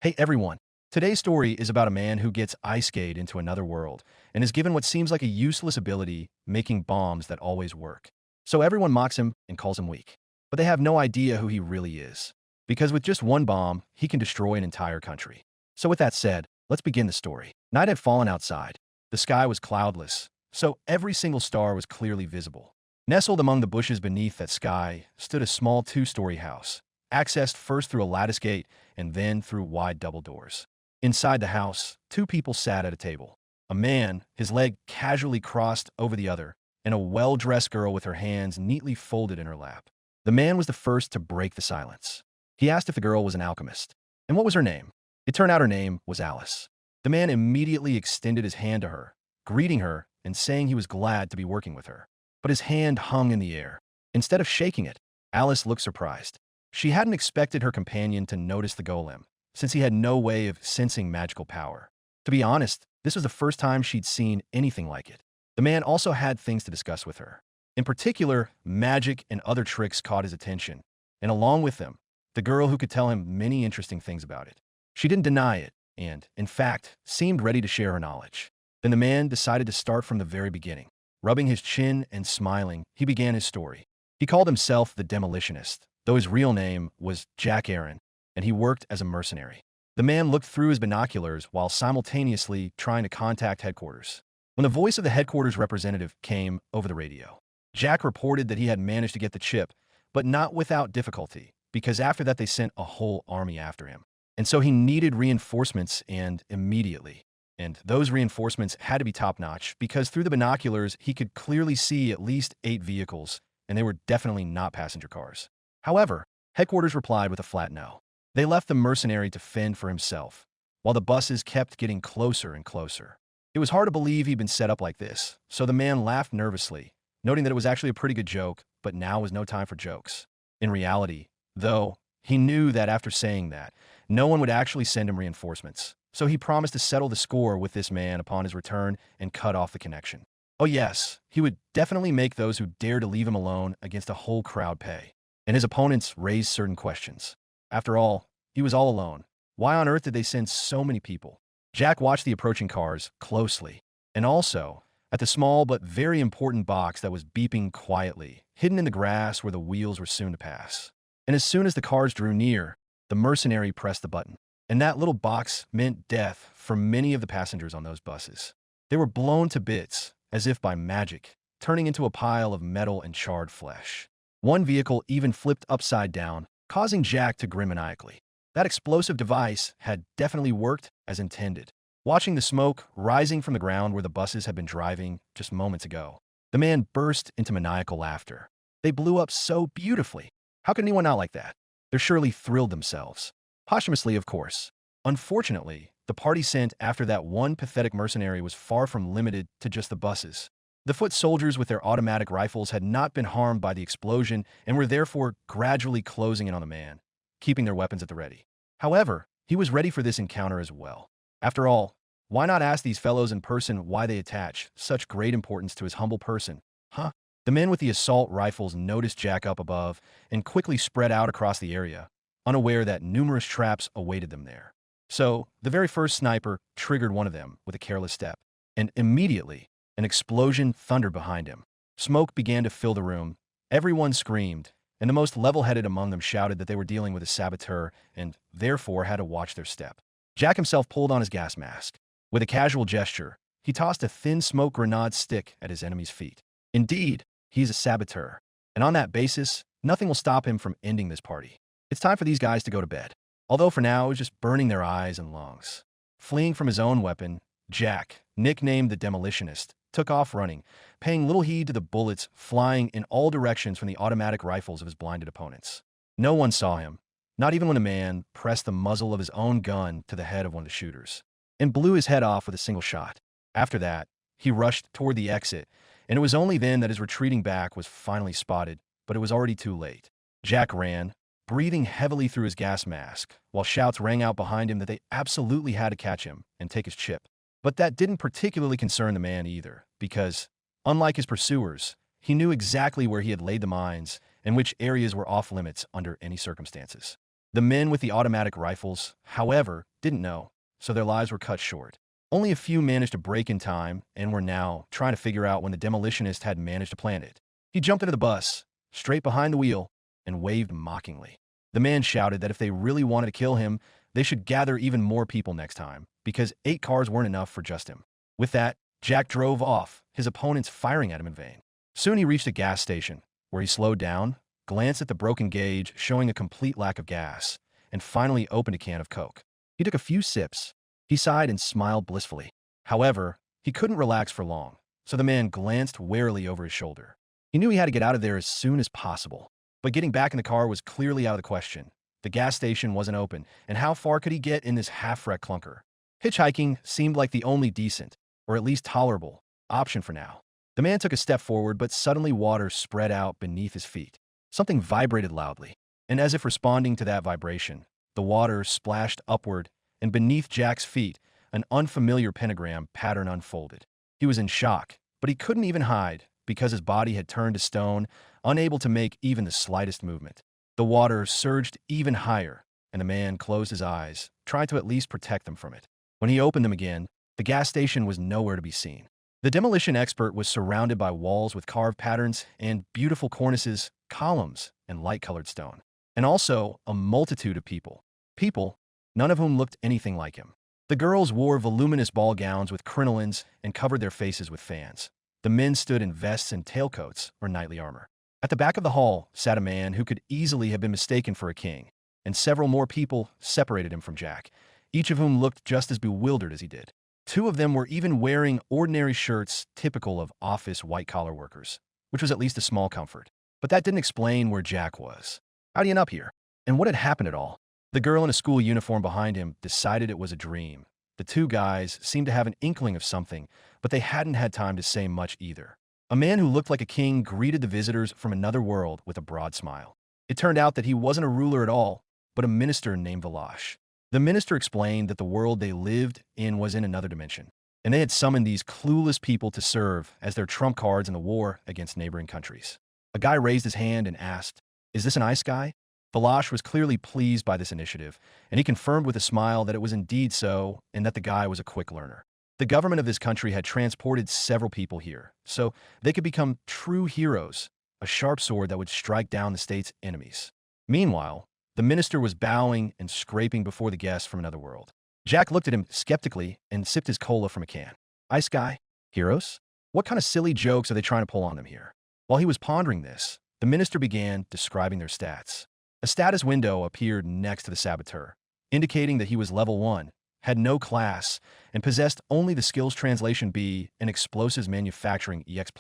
Hey everyone, today's story is about a man who gets ISEKA'D into another world and is given what seems like a useless ability, making bombs that always work. So everyone mocks him and calls him weak. But they have no idea who he really is. Because with just one bomb, he can destroy an entire country. So with that said, let's begin the story. Night had fallen outside. The sky was cloudless, so every single star was clearly visible. Nestled among the bushes beneath that sky stood a small two-story house, accessed first through a lattice gate and then through wide double doors. Inside the house, two people sat at a table. A man, his leg casually crossed over the other, and a well-dressed girl with her hands neatly folded in her lap. The man was the first to break the silence. He asked if the girl was an alchemist. And what was her name? It turned out her name was Alice. The man immediately extended his hand to her, greeting her and saying he was glad to be working with her. But his hand hung in the air. Instead of shaking it, Alice looked surprised. She hadn't expected her companion to notice the golem, since he had no way of sensing magical power. To be honest, this was the first time she'd seen anything like it. The man also had things to discuss with her. In particular, magic and other tricks caught his attention, and along with them, the girl who could tell him many interesting things about it. She didn't deny it, and, in fact, seemed ready to share her knowledge. Then the man decided to start from the very beginning. Rubbing his chin and smiling, he began his story. He called himself the Demolitionist, though his real name was Jack Aaron, and he worked as a mercenary. The man looked through his binoculars while simultaneously trying to contact headquarters. When the voice of the headquarters representative came over the radio, Jack reported that he had managed to get the chip, but not without difficulty, because after that they sent a whole army after him. And so he needed reinforcements, and immediately. And those reinforcements had to be top-notch, because through the binoculars he could clearly see at least 8 vehicles, and they were definitely not passenger cars. However, headquarters replied with a flat no. They left the mercenary to fend for himself, while the buses kept getting closer and closer. It was hard to believe he'd been set up like this, so the man laughed nervously, noting that it was actually a pretty good joke, but now was no time for jokes. In reality, though, he knew that after saying that, no one would actually send him reinforcements, so he promised to settle the score with this man upon his return and cut off the connection. Oh yes, he would definitely make those who dare to leave him alone against a whole crowd pay. And his opponents raised certain questions. After all, he was all alone. Why on earth did they send so many people? Jack watched the approaching cars closely, and also at the small but very important box that was beeping quietly, hidden in the grass where the wheels were soon to pass. And as soon as the cars drew near, the mercenary pressed the button, and that little box meant death for many of the passengers on those buses. They were blown to bits, as if by magic, turning into a pile of metal and charred flesh. One vehicle even flipped upside down, causing Jack to grin maniacally. That explosive device had definitely worked as intended. Watching the smoke rising from the ground where the buses had been driving just moments ago, the man burst into maniacal laughter. They blew up so beautifully. How could anyone not like that? They surely thrilled themselves. Posthumously, of course. Unfortunately, the party sent after that one pathetic mercenary was far from limited to just the buses. The foot soldiers with their automatic rifles had not been harmed by the explosion and were therefore gradually closing in on the man, keeping their weapons at the ready. However, he was ready for this encounter as well. After all, why not ask these fellows in person why they attach such great importance to his humble person, huh? The men with the assault rifles noticed Jack up above and quickly spread out across the area, unaware that numerous traps awaited them there. So, the very first sniper triggered one of them with a careless step, and immediately, an explosion thundered behind him. Smoke began to fill the room. Everyone screamed, and the most level-headed among them shouted that they were dealing with a saboteur and therefore had to watch their step. Jack himself pulled on his gas mask. With a casual gesture, he tossed a thin smoke grenade stick at his enemy's feet. Indeed, he's a saboteur, and on that basis, nothing will stop him from ending this party. It's time for these guys to go to bed. Although for now, it was just burning their eyes and lungs. Fleeing from his own weapon, Jack, nicknamed the Demolitionist, took off running, paying little heed to the bullets flying in all directions from the automatic rifles of his blinded opponents. No one saw him, not even when a man pressed the muzzle of his own gun to the head of one of the shooters, and blew his head off with a single shot. After that, he rushed toward the exit, and it was only then that his retreating back was finally spotted, but it was already too late. Jack ran, breathing heavily through his gas mask, while shouts rang out behind him that they absolutely had to catch him and take his chip. But that didn't particularly concern the man either, because, unlike his pursuers, he knew exactly where he had laid the mines and which areas were off-limits under any circumstances. The men with the automatic rifles, however, didn't know, so their lives were cut short. Only a few managed to break in time and were now trying to figure out when the demolitionist had managed to plant it. He jumped into the bus, straight behind the wheel, and waved mockingly. The man shouted that if they really wanted to kill him, they should gather even more people next time, because 8 cars weren't enough for just him. With that, Jack drove off, his opponents firing at him in vain. Soon he reached a gas station, where he slowed down, glanced at the broken gauge showing a complete lack of gas, and finally opened a can of Coke. He took a few sips. He sighed and smiled blissfully. However, he couldn't relax for long, so the man glanced warily over his shoulder. He knew he had to get out of there as soon as possible, but getting back in the car was clearly out of the question. The gas station wasn't open, and how far could he get in this half-wrecked clunker? Hitchhiking seemed like the only decent, or at least tolerable, option for now. The man took a step forward, but suddenly water spread out beneath his feet. Something vibrated loudly, and as if responding to that vibration, the water splashed upward, and beneath Jack's feet, an unfamiliar pentagram pattern unfolded. He was in shock, but he couldn't even hide because his body had turned to stone, unable to make even the slightest movement. The water surged even higher, and the man closed his eyes, trying to at least protect them from it. When he opened them again, the gas station was nowhere to be seen. The demolition expert was surrounded by walls with carved patterns and beautiful cornices, columns, and light-colored stone. And also a multitude of people. People, none of whom looked anything like him. The girls wore voluminous ball gowns with crinolines and covered their faces with fans. The men stood in vests and tailcoats or knightly armor. At the back of the hall sat a man who could easily have been mistaken for a king, and several more people separated him from Jack, each of whom looked just as bewildered as he did. 2 of them were even wearing ordinary shirts typical of office white-collar workers, which was at least a small comfort. But that didn't explain where Jack was. How'd he end up here? And what had happened at all? The girl in a school uniform behind him decided it was a dream. The 2 guys seemed to have an inkling of something, but they hadn't had time to say much either. A man who looked like a king greeted the visitors from another world with a broad smile. It turned out that he wasn't a ruler at all, but a minister named Valash. The minister explained that the world they lived in was in another dimension, and they had summoned these clueless people to serve as their trump cards in the war against neighboring countries. A guy raised his hand and asked, "Is this an ice guy?" Valash was clearly pleased by this initiative, and he confirmed with a smile that it was indeed so and that the guy was a quick learner. The government of this country had transported several people here, so they could become true heroes, a sharp sword that would strike down the state's enemies. Meanwhile, the minister was bowing and scraping before the guests from another world. Jack looked at him skeptically and sipped his cola from a can. Ice guy? Heroes? What kind of silly jokes are they trying to pull on them here? While he was pondering this, the minister began describing their stats. A status window appeared next to the saboteur, indicating that he was level 1, had no class, and possessed only the skills translation B and explosives manufacturing EX++.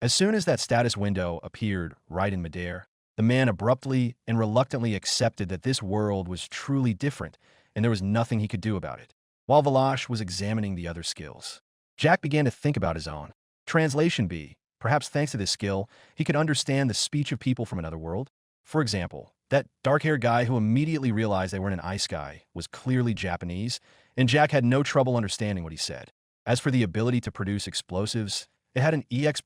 As soon as that status window appeared right in midair, the man abruptly and reluctantly accepted that this world was truly different and there was nothing he could do about it. While Valash was examining the other skills, Jack began to think about his own. Translation B. Perhaps thanks to this skill, he could understand the speech of people from another world. For example, that dark-haired guy who immediately realized they weren't an ice guy was clearly Japanese, and Jack had no trouble understanding what he said. As for the ability to produce explosives, it had an EX++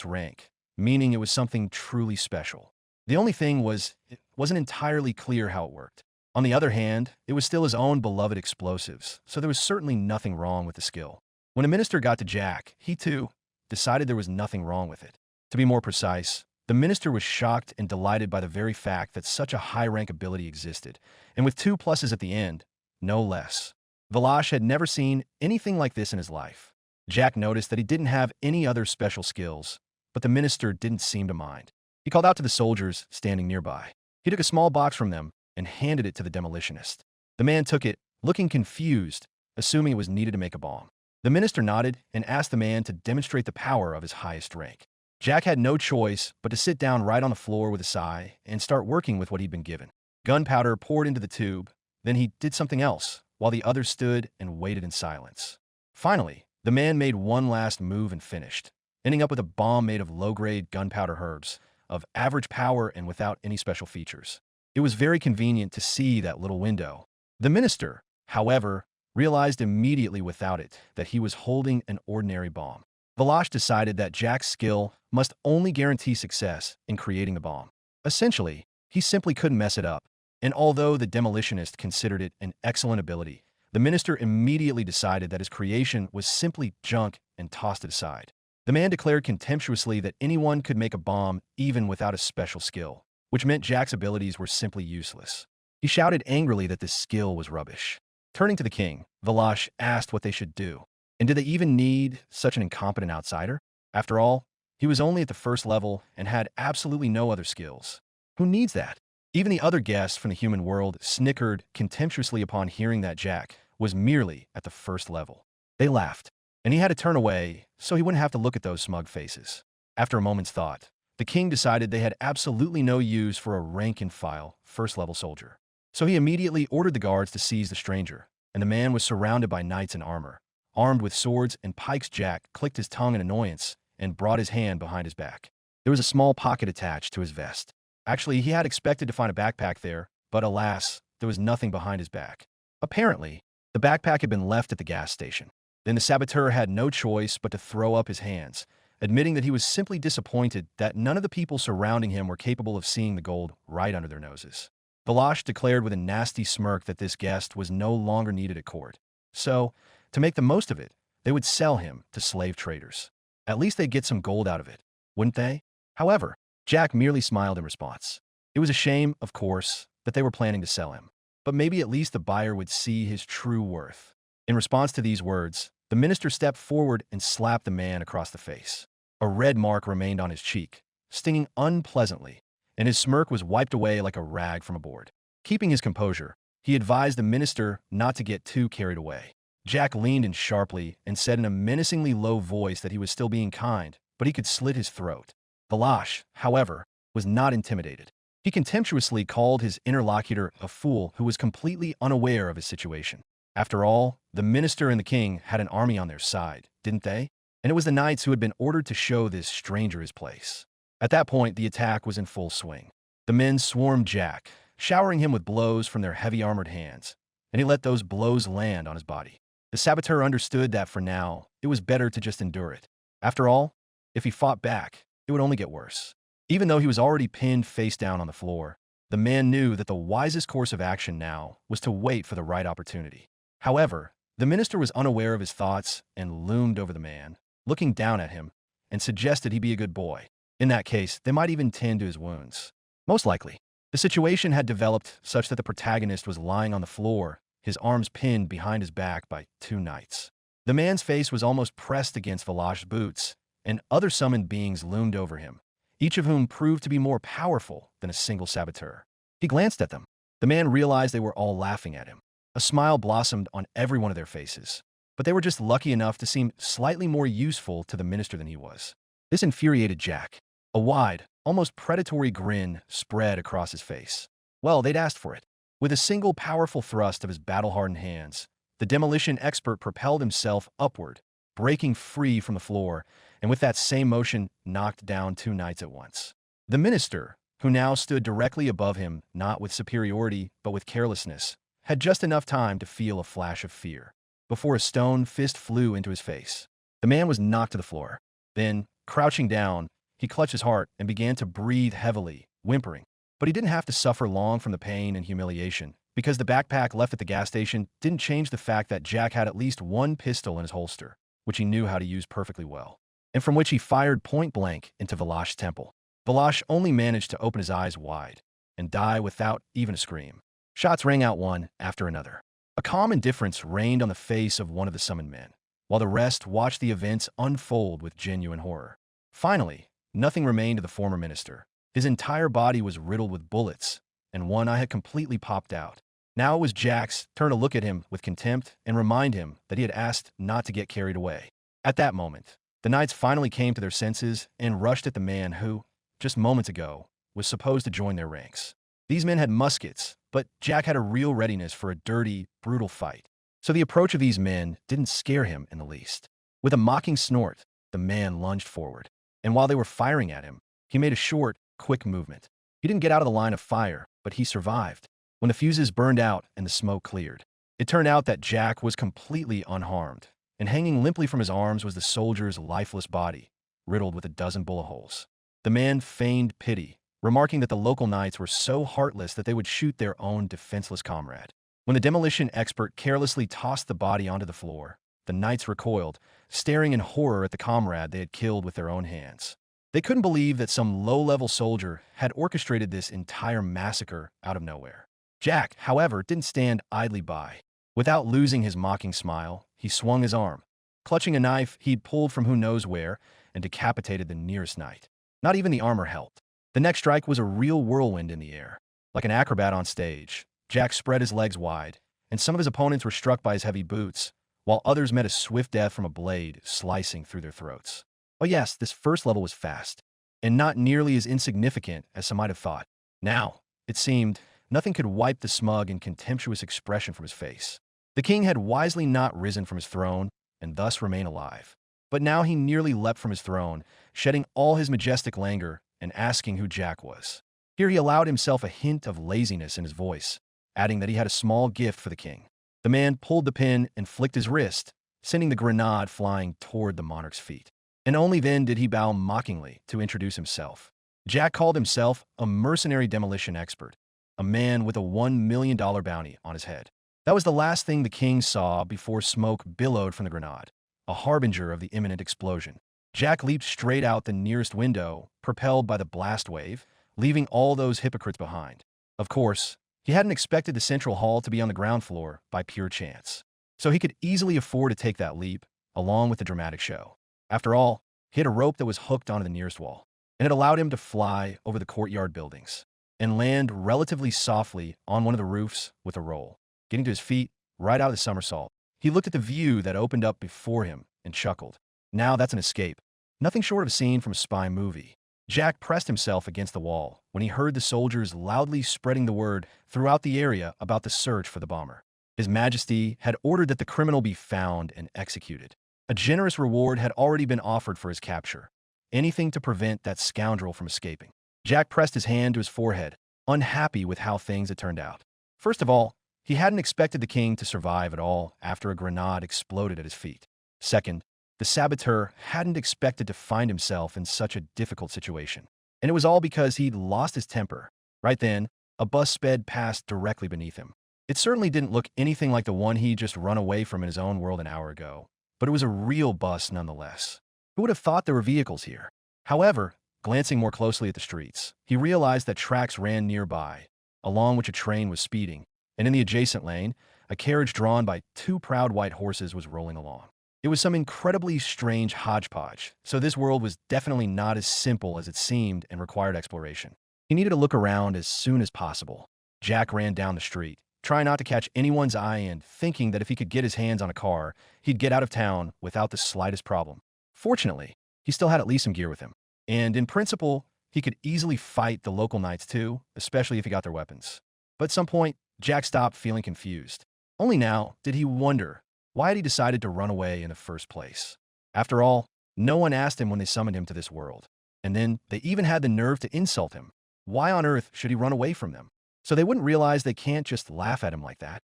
rank, meaning it was something truly special. The only thing was, it wasn't entirely clear how it worked. On the other hand, it was still his own beloved explosives, so there was certainly nothing wrong with the skill. When a minister got to Jack, he too decided there was nothing wrong with it. To be more precise, the minister was shocked and delighted by the very fact that such a high-rank ability existed, and with 2 pluses at the end, no less. Valash had never seen anything like this in his life. Jack noticed that he didn't have any other special skills, but the minister didn't seem to mind. He called out to the soldiers standing nearby. He took a small box from them and handed it to the demolitionist. The man took it, looking confused, assuming it was needed to make a bomb. The minister nodded and asked the man to demonstrate the power of his highest rank. Jack had no choice but to sit down right on the floor with a sigh and start working with what he'd been given. Gunpowder poured into the tube, then he did something else, while the others stood and waited in silence. Finally, the man made one last move and finished, ending up with a bomb made of low-grade gunpowder herbs, of average power and without any special features. It was very convenient to see that little window. The minister, however, realized immediately without it that he was holding an ordinary bomb. Valash decided that Jack's skill must only guarantee success in creating the bomb. Essentially, he simply couldn't mess it up, And although the demolitionist considered it an excellent ability, the minister immediately decided that his creation was simply junk and tossed it aside. The man declared contemptuously that anyone could make a bomb even without a special skill, which meant Jack's abilities were simply useless. He shouted angrily that this skill was rubbish. Turning to the king, Valash asked what they should do. And did they even need such an incompetent outsider? After all, he was only at the first level and had absolutely no other skills. Who needs that? Even the other guests from the human world snickered contemptuously upon hearing that Jack was merely at the first level. They laughed, and he had to turn away so he wouldn't have to look at those smug faces. After a moment's thought, the king decided they had absolutely no use for a rank-and-file, first-level soldier. So he immediately ordered the guards to seize the stranger, and the man was surrounded by knights in armor. Armed with swords and pikes, Jack clicked his tongue in annoyance and brought his hand behind his back. There was a small pocket attached to his vest. Actually, he had expected to find a backpack there, but alas, there was nothing behind his back. Apparently, the backpack had been left at the gas station. Then the saboteur had no choice but to throw up his hands, admitting that he was simply disappointed that none of the people surrounding him were capable of seeing the gold right under their noses. Valash declared with a nasty smirk that this guest was no longer needed at court. So, to make the most of it, they would sell him to slave traders. At least they'd get some gold out of it, wouldn't they? However, Jack merely smiled in response. It was a shame, of course, that they were planning to sell him, but maybe at least the buyer would see his true worth. In response to these words, the minister stepped forward and slapped the man across the face. A red mark remained on his cheek, stinging unpleasantly, and his smirk was wiped away like a rag from a board. Keeping his composure, he advised the minister not to get too carried away. Jack leaned in sharply and said in a menacingly low voice that he was still being kind, but he could slit his throat. Valash, however, was not intimidated. He contemptuously called his interlocutor a fool who was completely unaware of his situation. After all, the minister and the king had an army on their side, didn't they? And it was the knights who had been ordered to show this stranger his place. At that point, the attack was in full swing. The men swarmed Jack, showering him with blows from their heavy armored hands, and he let those blows land on his body. The saboteur understood that for now, it was better to just endure it. After all, if he fought back, it would only get worse. Even though he was already pinned face down on the floor, the man knew that the wisest course of action now was to wait for the right opportunity. However, the minister was unaware of his thoughts and loomed over the man, looking down at him, and suggested he be a good boy. In that case, they might even tend to his wounds. Most likely, the situation had developed such that the protagonist was lying on the floor, his arms pinned behind his back by two knights. The man's face was almost pressed against Valash's boots, and other summoned beings loomed over him, each of whom proved to be more powerful than a single saboteur. He glanced at them. The man realized they were all laughing at him. A smile blossomed on every one of their faces, but they were just lucky enough to seem slightly more useful to the minister than he was. This infuriated Jack. A wide, almost predatory grin spread across his face. Well, they'd asked for it. With a single powerful thrust of his battle-hardened hands, the demolition expert propelled himself upward, breaking free from the floor, and with that same motion knocked down two knights at once. The minister, who now stood directly above him, not with superiority but with carelessness, had just enough time to feel a flash of fear before a stone fist flew into his face. The man was knocked to the floor. Then, crouching down, he clutched his heart and began to breathe heavily, whimpering. But he didn't have to suffer long from the pain and humiliation, because the backpack left at the gas station didn't change the fact that Jack had at least one pistol in his holster, which he knew how to use perfectly well, and from which he fired point-blank into Valash's temple. Valash only managed to open his eyes wide and die without even a scream. Shots rang out one after another. A calm indifference reigned on the face of one of the summoned men, while the rest watched the events unfold with genuine horror. Finally, nothing remained of the former minister. His entire body was riddled with bullets, and one eye had completely popped out. Now it was Jack's turn to look at him with contempt and remind him that he had asked not to get carried away. At that moment, the knights finally came to their senses and rushed at the man who, just moments ago, was supposed to join their ranks. These men had muskets, but Jack had a real readiness for a dirty, brutal fight. So the approach of these men didn't scare him in the least. With a mocking snort, the man lunged forward, and while they were firing at him, he made a short, quick movement. He didn't get out of the line of fire, but he survived. When the fuses burned out and the smoke cleared, it turned out that Jack was completely unharmed, and hanging limply from his arms was the soldier's lifeless body, riddled with a dozen bullet holes. The man feigned pity remarking that the local knights were so heartless that they would shoot their own defenseless comrade. When the demolition expert carelessly tossed the body onto the floor, the knights recoiled, staring in horror at the comrade they had killed with their own hands. They couldn't believe that some low-level soldier had orchestrated this entire massacre out of nowhere. Jack, however, didn't stand idly by. Without losing his mocking smile, he swung his arm, clutching a knife he'd pulled from who knows where, and decapitated the nearest knight. Not even the armor helped. The next strike was a real whirlwind in the air. Like an acrobat on stage, Jack spread his legs wide, and some of his opponents were struck by his heavy boots, while others met a swift death from a blade slicing through their throats. Oh yes, this first level was fast, and not nearly as insignificant as some might have thought. Now, it seemed, nothing could wipe the smug and contemptuous expression from his face. The king had wisely not risen from his throne, and thus remain alive. But now he nearly leapt from his throne, shedding all his majestic languor and asking who Jack was. Here he allowed himself a hint of laziness in his voice, adding that he had a small gift for the king. The man pulled the pin and flicked his wrist, sending the grenade flying toward the monarch's feet. And only then did he bow mockingly to introduce himself. Jack called himself a mercenary demolition expert, a man with a $1 million bounty on his head. That was the last thing the king saw before smoke billowed from the grenade, a harbinger of the imminent explosion. Jack leaped straight out the nearest window, propelled by the blast wave, leaving all those hypocrites behind. Of course, he hadn't expected the central hall to be on the ground floor by pure chance, so he could easily afford to take that leap, along with the dramatic show. After all, he had a rope that was hooked onto the nearest wall, and it allowed him to fly over the courtyard buildings and land relatively softly on one of the roofs with a roll. Getting to his feet, right out of the somersault, he looked at the view that opened up before him and chuckled. Now that's an escape. Nothing short of a scene from a spy movie. Jack pressed himself against the wall when he heard the soldiers loudly spreading the word throughout the area about the search for the bomber. His Majesty had ordered that the criminal be found and executed. A generous reward had already been offered for his capture. Anything to prevent that scoundrel from escaping. Jack pressed his hand to his forehead, unhappy with how things had turned out. First of all, he hadn't expected the king to survive at all after a grenade exploded at his feet. Second, the saboteur hadn't expected to find himself in such a difficult situation. And it was all because he'd lost his temper. Right then, a bus sped past directly beneath him. It certainly didn't look anything like the one he'd just run away from in his own world an hour ago, but it was a real bus nonetheless. Who would have thought there were vehicles here? However, glancing more closely at the streets, he realized that tracks ran nearby, along which a train was speeding, and in the adjacent lane, a carriage drawn by two proud white horses was rolling along. It was some incredibly strange hodgepodge, so this world was definitely not as simple as it seemed and required exploration. He needed to look around as soon as possible. Jack ran down the street, trying not to catch anyone's eye and thinking that if he could get his hands on a car, he'd get out of town without the slightest problem. Fortunately, he still had at least some gear with him, and in principle, he could easily fight the local knights too, especially if he got their weapons. But at some point, Jack stopped feeling confused. Only now did he wonder why had he decided to run away in the first place. After all, no one asked him when they summoned him to this world. And then they even had the nerve to insult him. Why on earth should he run away from them? So they wouldn't realize they can't just laugh at him like that.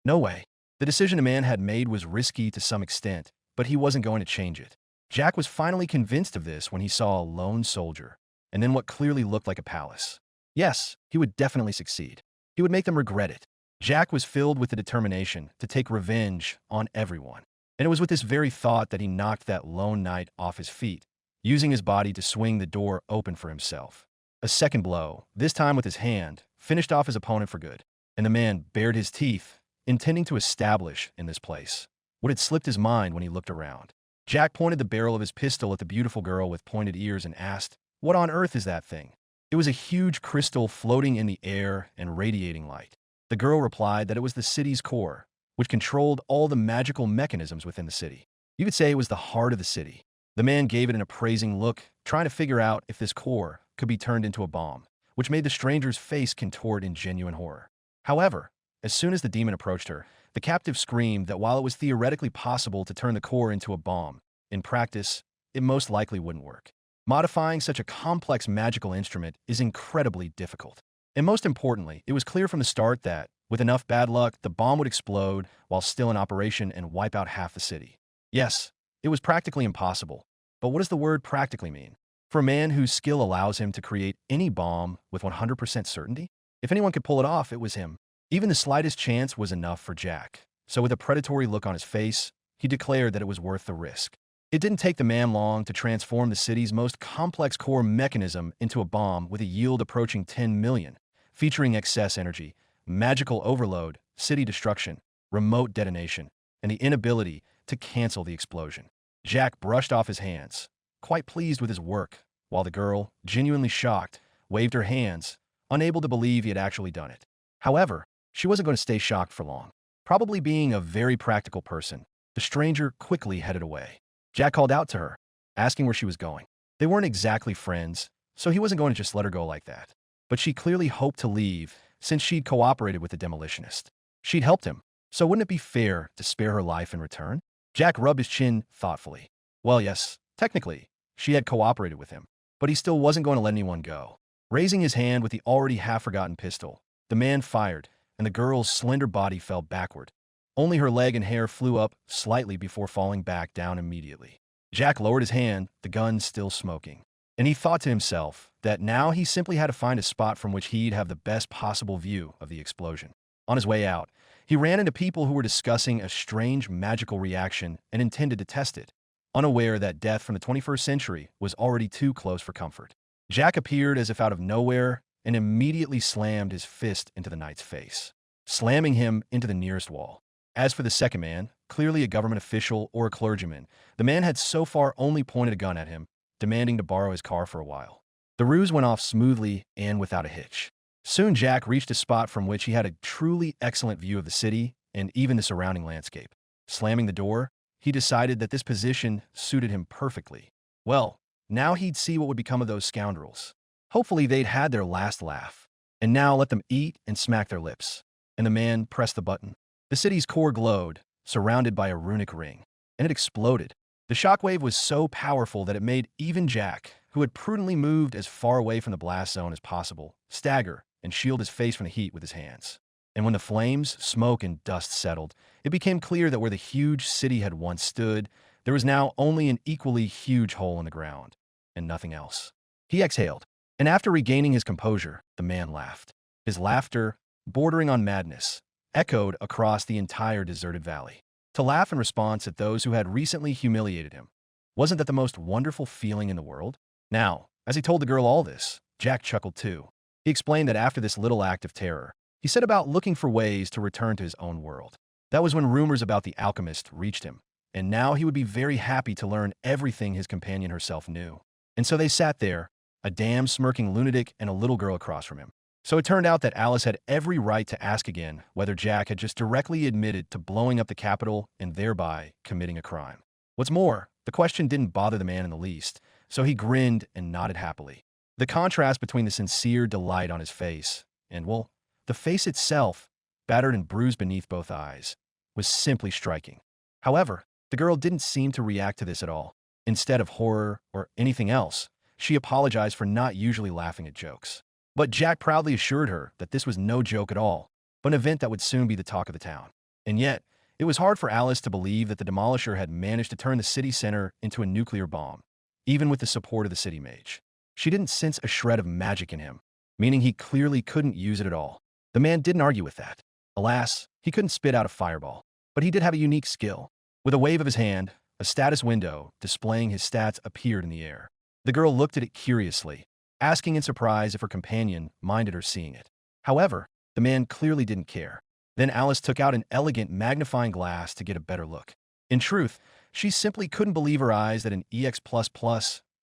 No way. The decision the man had made was risky to some extent, but he wasn't going to change it. Jack was finally convinced of this when he saw a lone soldier, and then what clearly looked like a palace. Yes, he would definitely succeed. He would make them regret it. Jack was filled with the determination to take revenge on everyone. And it was with this very thought that he knocked that lone knight off his feet, using his body to swing the door open for himself. A second blow, this time with his hand, finished off his opponent for good, and the man bared his teeth, intending to establish in this place what had slipped his mind when he looked around. Jack pointed the barrel of his pistol at the beautiful girl with pointed ears and asked, "What on earth is that thing?" It was a huge crystal floating in the air and radiating light. The girl replied that it was the city's core, which controlled all the magical mechanisms within the city. You could say it was the heart of the city. The man gave it an appraising look, trying to figure out if this core could be turned into a bomb, which made the stranger's face contort in genuine horror. However, as soon as the demon approached her, the captive screamed that while it was theoretically possible to turn the core into a bomb, in practice, it most likely wouldn't work. Modifying such a complex magical instrument is incredibly difficult. And most importantly, it was clear from the start that, with enough bad luck, the bomb would explode while still in operation and wipe out half the city. Yes, it was practically impossible. But what does the word practically mean? For a man whose skill allows him to create any bomb with 100% certainty, if anyone could pull it off, it was him. Even the slightest chance was enough for Jack. So with a predatory look on his face, he declared that it was worth the risk. It didn't take the man long to transform the city's most complex core mechanism into a bomb with a yield approaching 10 million, featuring excess energy, magical overload, city destruction, remote detonation, and the inability to cancel the explosion. Jack brushed off his hands, quite pleased with his work, while the girl, genuinely shocked, waved her hands, unable to believe he had actually done it. However, she wasn't going to stay shocked for long. Probably being a very practical person, the stranger quickly headed away. Jack called out to her, asking where she was going. They weren't exactly friends, so he wasn't going to just let her go like that. But she clearly hoped to leave since she'd cooperated with the demolitionist. She'd helped him, so wouldn't it be fair to spare her life in return? Jack rubbed his chin thoughtfully. Well, yes, technically, she had cooperated with him, but he still wasn't going to let anyone go. Raising his hand with the already half-forgotten pistol, the man fired, and the girl's slender body fell backward. Only her leg and hair flew up slightly before falling back down immediately. Jack lowered his hand, the gun still smoking. And he thought to himself that now he simply had to find a spot from which he'd have the best possible view of the explosion. On his way out, he ran into people who were discussing a strange magical reaction and intended to test it, unaware that death from the 21st century was already too close for comfort. Jack appeared as if out of nowhere and immediately slammed his fist into the knight's face, slamming him into the nearest wall. As for the second man, clearly a government official or a clergyman, the man had so far only pointed a gun at him, demanding to borrow his car for a while. The ruse went off smoothly and without a hitch. Soon Jack reached a spot from which he had a truly excellent view of the city and even the surrounding landscape. Slamming the door, he decided that this position suited him perfectly. Well, now he'd see what would become of those scoundrels. Hopefully they'd had their last laugh. And now let them eat and smack their lips. And the man pressed the button. The city's core glowed, surrounded by a runic ring, and it exploded. The shockwave was so powerful that it made even Jack, who had prudently moved as far away from the blast zone as possible, stagger and shield his face from the heat with his hands. And when the flames, smoke, and dust settled, it became clear that where the huge city had once stood, there was now only an equally huge hole in the ground, and nothing else. He exhaled, and after regaining his composure, the man laughed. His laughter, bordering on madness, echoed across the entire deserted valley. To laugh in response at those who had recently humiliated him, wasn't that the most wonderful feeling in the world? Now, as he told the girl all this, Jack chuckled too. He explained that after this little act of terror, he set about looking for ways to return to his own world. That was when rumors about the alchemist reached him, and now he would be very happy to learn everything his companion herself knew. And so they sat there, a damn smirking lunatic and a little girl across from him. So it turned out that Alice had every right to ask again whether Jack had just directly admitted to blowing up the Capitol and thereby committing a crime. What's more, the question didn't bother the man in the least, so he grinned and nodded happily. The contrast between the sincere delight on his face and, well, the face itself, battered and bruised beneath both eyes, was simply striking. However, the girl didn't seem to react to this at all. Instead of horror or anything else, she apologized for not usually laughing at jokes. But Jack proudly assured her that this was no joke at all, but an event that would soon be the talk of the town. And yet, it was hard for Alice to believe that the demolisher had managed to turn the city center into a nuclear bomb, even with the support of the city mage. She didn't sense a shred of magic in him, meaning he clearly couldn't use it at all. The man didn't argue with that. Alas, he couldn't spit out a fireball, but he did have a unique skill. With a wave of his hand, a status window displaying his stats appeared in the air. The girl looked at it curiously, asking in surprise if her companion minded her seeing it. However, the man clearly didn't care. Then Alice took out an elegant magnifying glass to get a better look. In truth, she simply couldn't believe her eyes that an EX++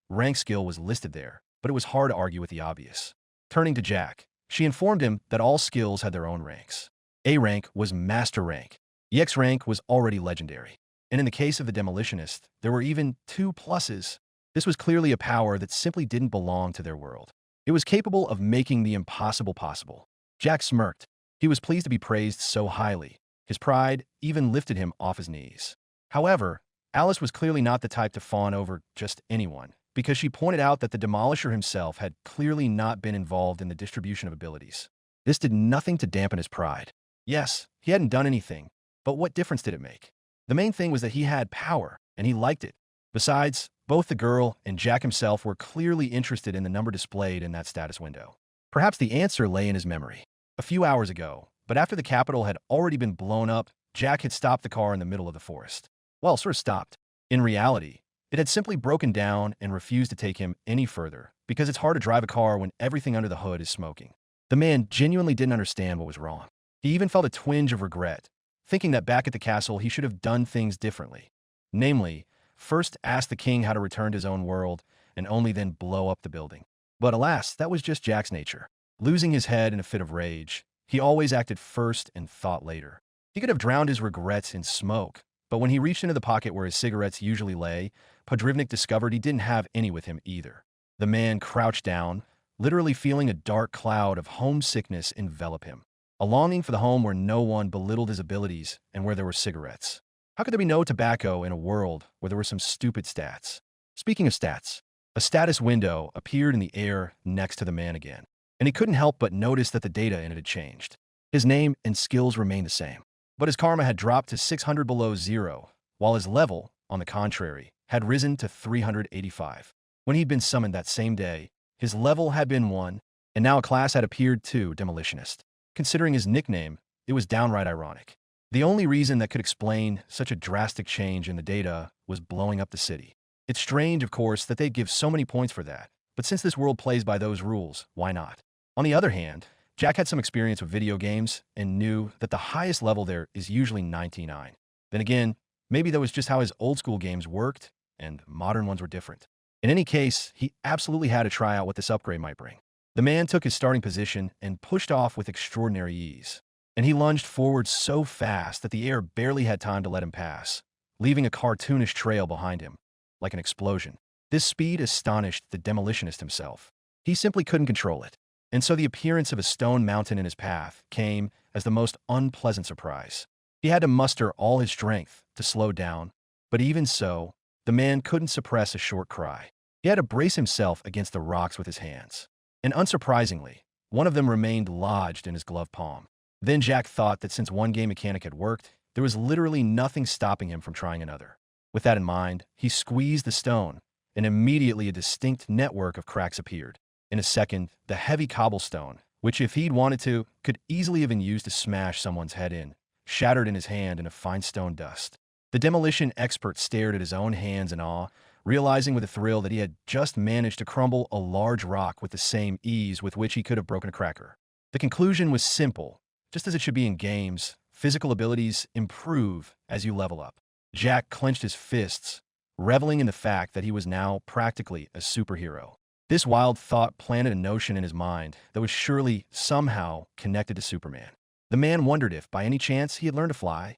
rank skill was listed there, but it was hard to argue with the obvious. Turning to Jack, she informed him that all skills had their own ranks. A rank was Master rank. EX rank was already legendary. And in the case of the demolitionist, there were even 2 pluses. This was clearly a power that simply didn't belong to their world. It was capable of making the impossible possible. Jack smirked. He was pleased to be praised so highly. His pride even lifted him off his knees. However, Alice was clearly not the type to fawn over just anyone, because she pointed out that the demolisher himself had clearly not been involved in the distribution of abilities. This did nothing to dampen his pride. Yes, he hadn't done anything, but what difference did it make? The main thing was that he had power, and he liked it. Besides, Both the girl and Jack himself were clearly interested in the number displayed in that status window. Perhaps the answer lay in his memory. A few hours ago, but after the capital had already been blown up, Jack had stopped the car in the middle of the forest. Well, sort of stopped. In reality, it had simply broken down and refused to take him any further, because it's hard to drive a car when everything under the hood is smoking. The man genuinely didn't understand what was wrong. He even felt a twinge of regret, thinking that back at the castle he should have done things differently. Namely, first ask the king how to return to his own world, and only then blow up the building. But alas, that was just Jack's nature. Losing his head in a fit of rage, he always acted first and thought later. He could have drowned his regrets in smoke, but when he reached into the pocket where his cigarettes usually lay, Podrivnik discovered he didn't have any with him either. The man crouched down, literally feeling a dark cloud of homesickness envelop him. A longing for the home where no one belittled his abilities and where there were cigarettes. How could there be no tobacco in a world where there were some stupid stats? Speaking of stats, a status window appeared in the air next to the man again, and he couldn't help but notice that the data in it had changed. His name and skills remained the same, but his karma had dropped to 600 below zero, while his level, on the contrary, had risen to 385. When he'd been summoned that same day, his level had been 1, and now a class had appeared too, Demolitionist. Considering his nickname, it was downright ironic. The only reason that could explain such a drastic change in the data was blowing up the city. It's strange, of course, that they'd give so many points for that, but since this world plays by those rules, why not? On the other hand, Jack had some experience with video games and knew that the highest level there is usually 99. Then again, maybe that was just how his old-school games worked, and modern ones were different. In any case, he absolutely had to try out what this upgrade might bring. The man took his starting position and pushed off with extraordinary ease. And he lunged forward so fast that the air barely had time to let him pass, leaving a cartoonish trail behind him, like an explosion. This speed astonished the Demolitionist himself. He simply couldn't control it. And so the appearance of a stone mountain in his path came as the most unpleasant surprise. He had to muster all his strength to slow down, but even so, the man couldn't suppress a short cry. He had to brace himself against the rocks with his hands. And unsurprisingly, one of them remained lodged in his glove palm. Then Jack thought that since one game mechanic had worked, there was literally nothing stopping him from trying another. With that in mind, he squeezed the stone, and immediately a distinct network of cracks appeared. In a second, the heavy cobblestone, which if he'd wanted to, could easily have been used to smash someone's head in, shattered in his hand in a fine stone dust. The demolition expert stared at his own hands in awe, realizing with a thrill that he had just managed to crumble a large rock with the same ease with which he could have broken a cracker. The conclusion was simple. Just as it should be in games, physical abilities improve as you level up. Jack clenched his fists, reveling in the fact that he was now practically a superhero. This wild thought planted a notion in his mind that was surely somehow connected to Superman. The man wondered if, by any chance, he had learned to fly.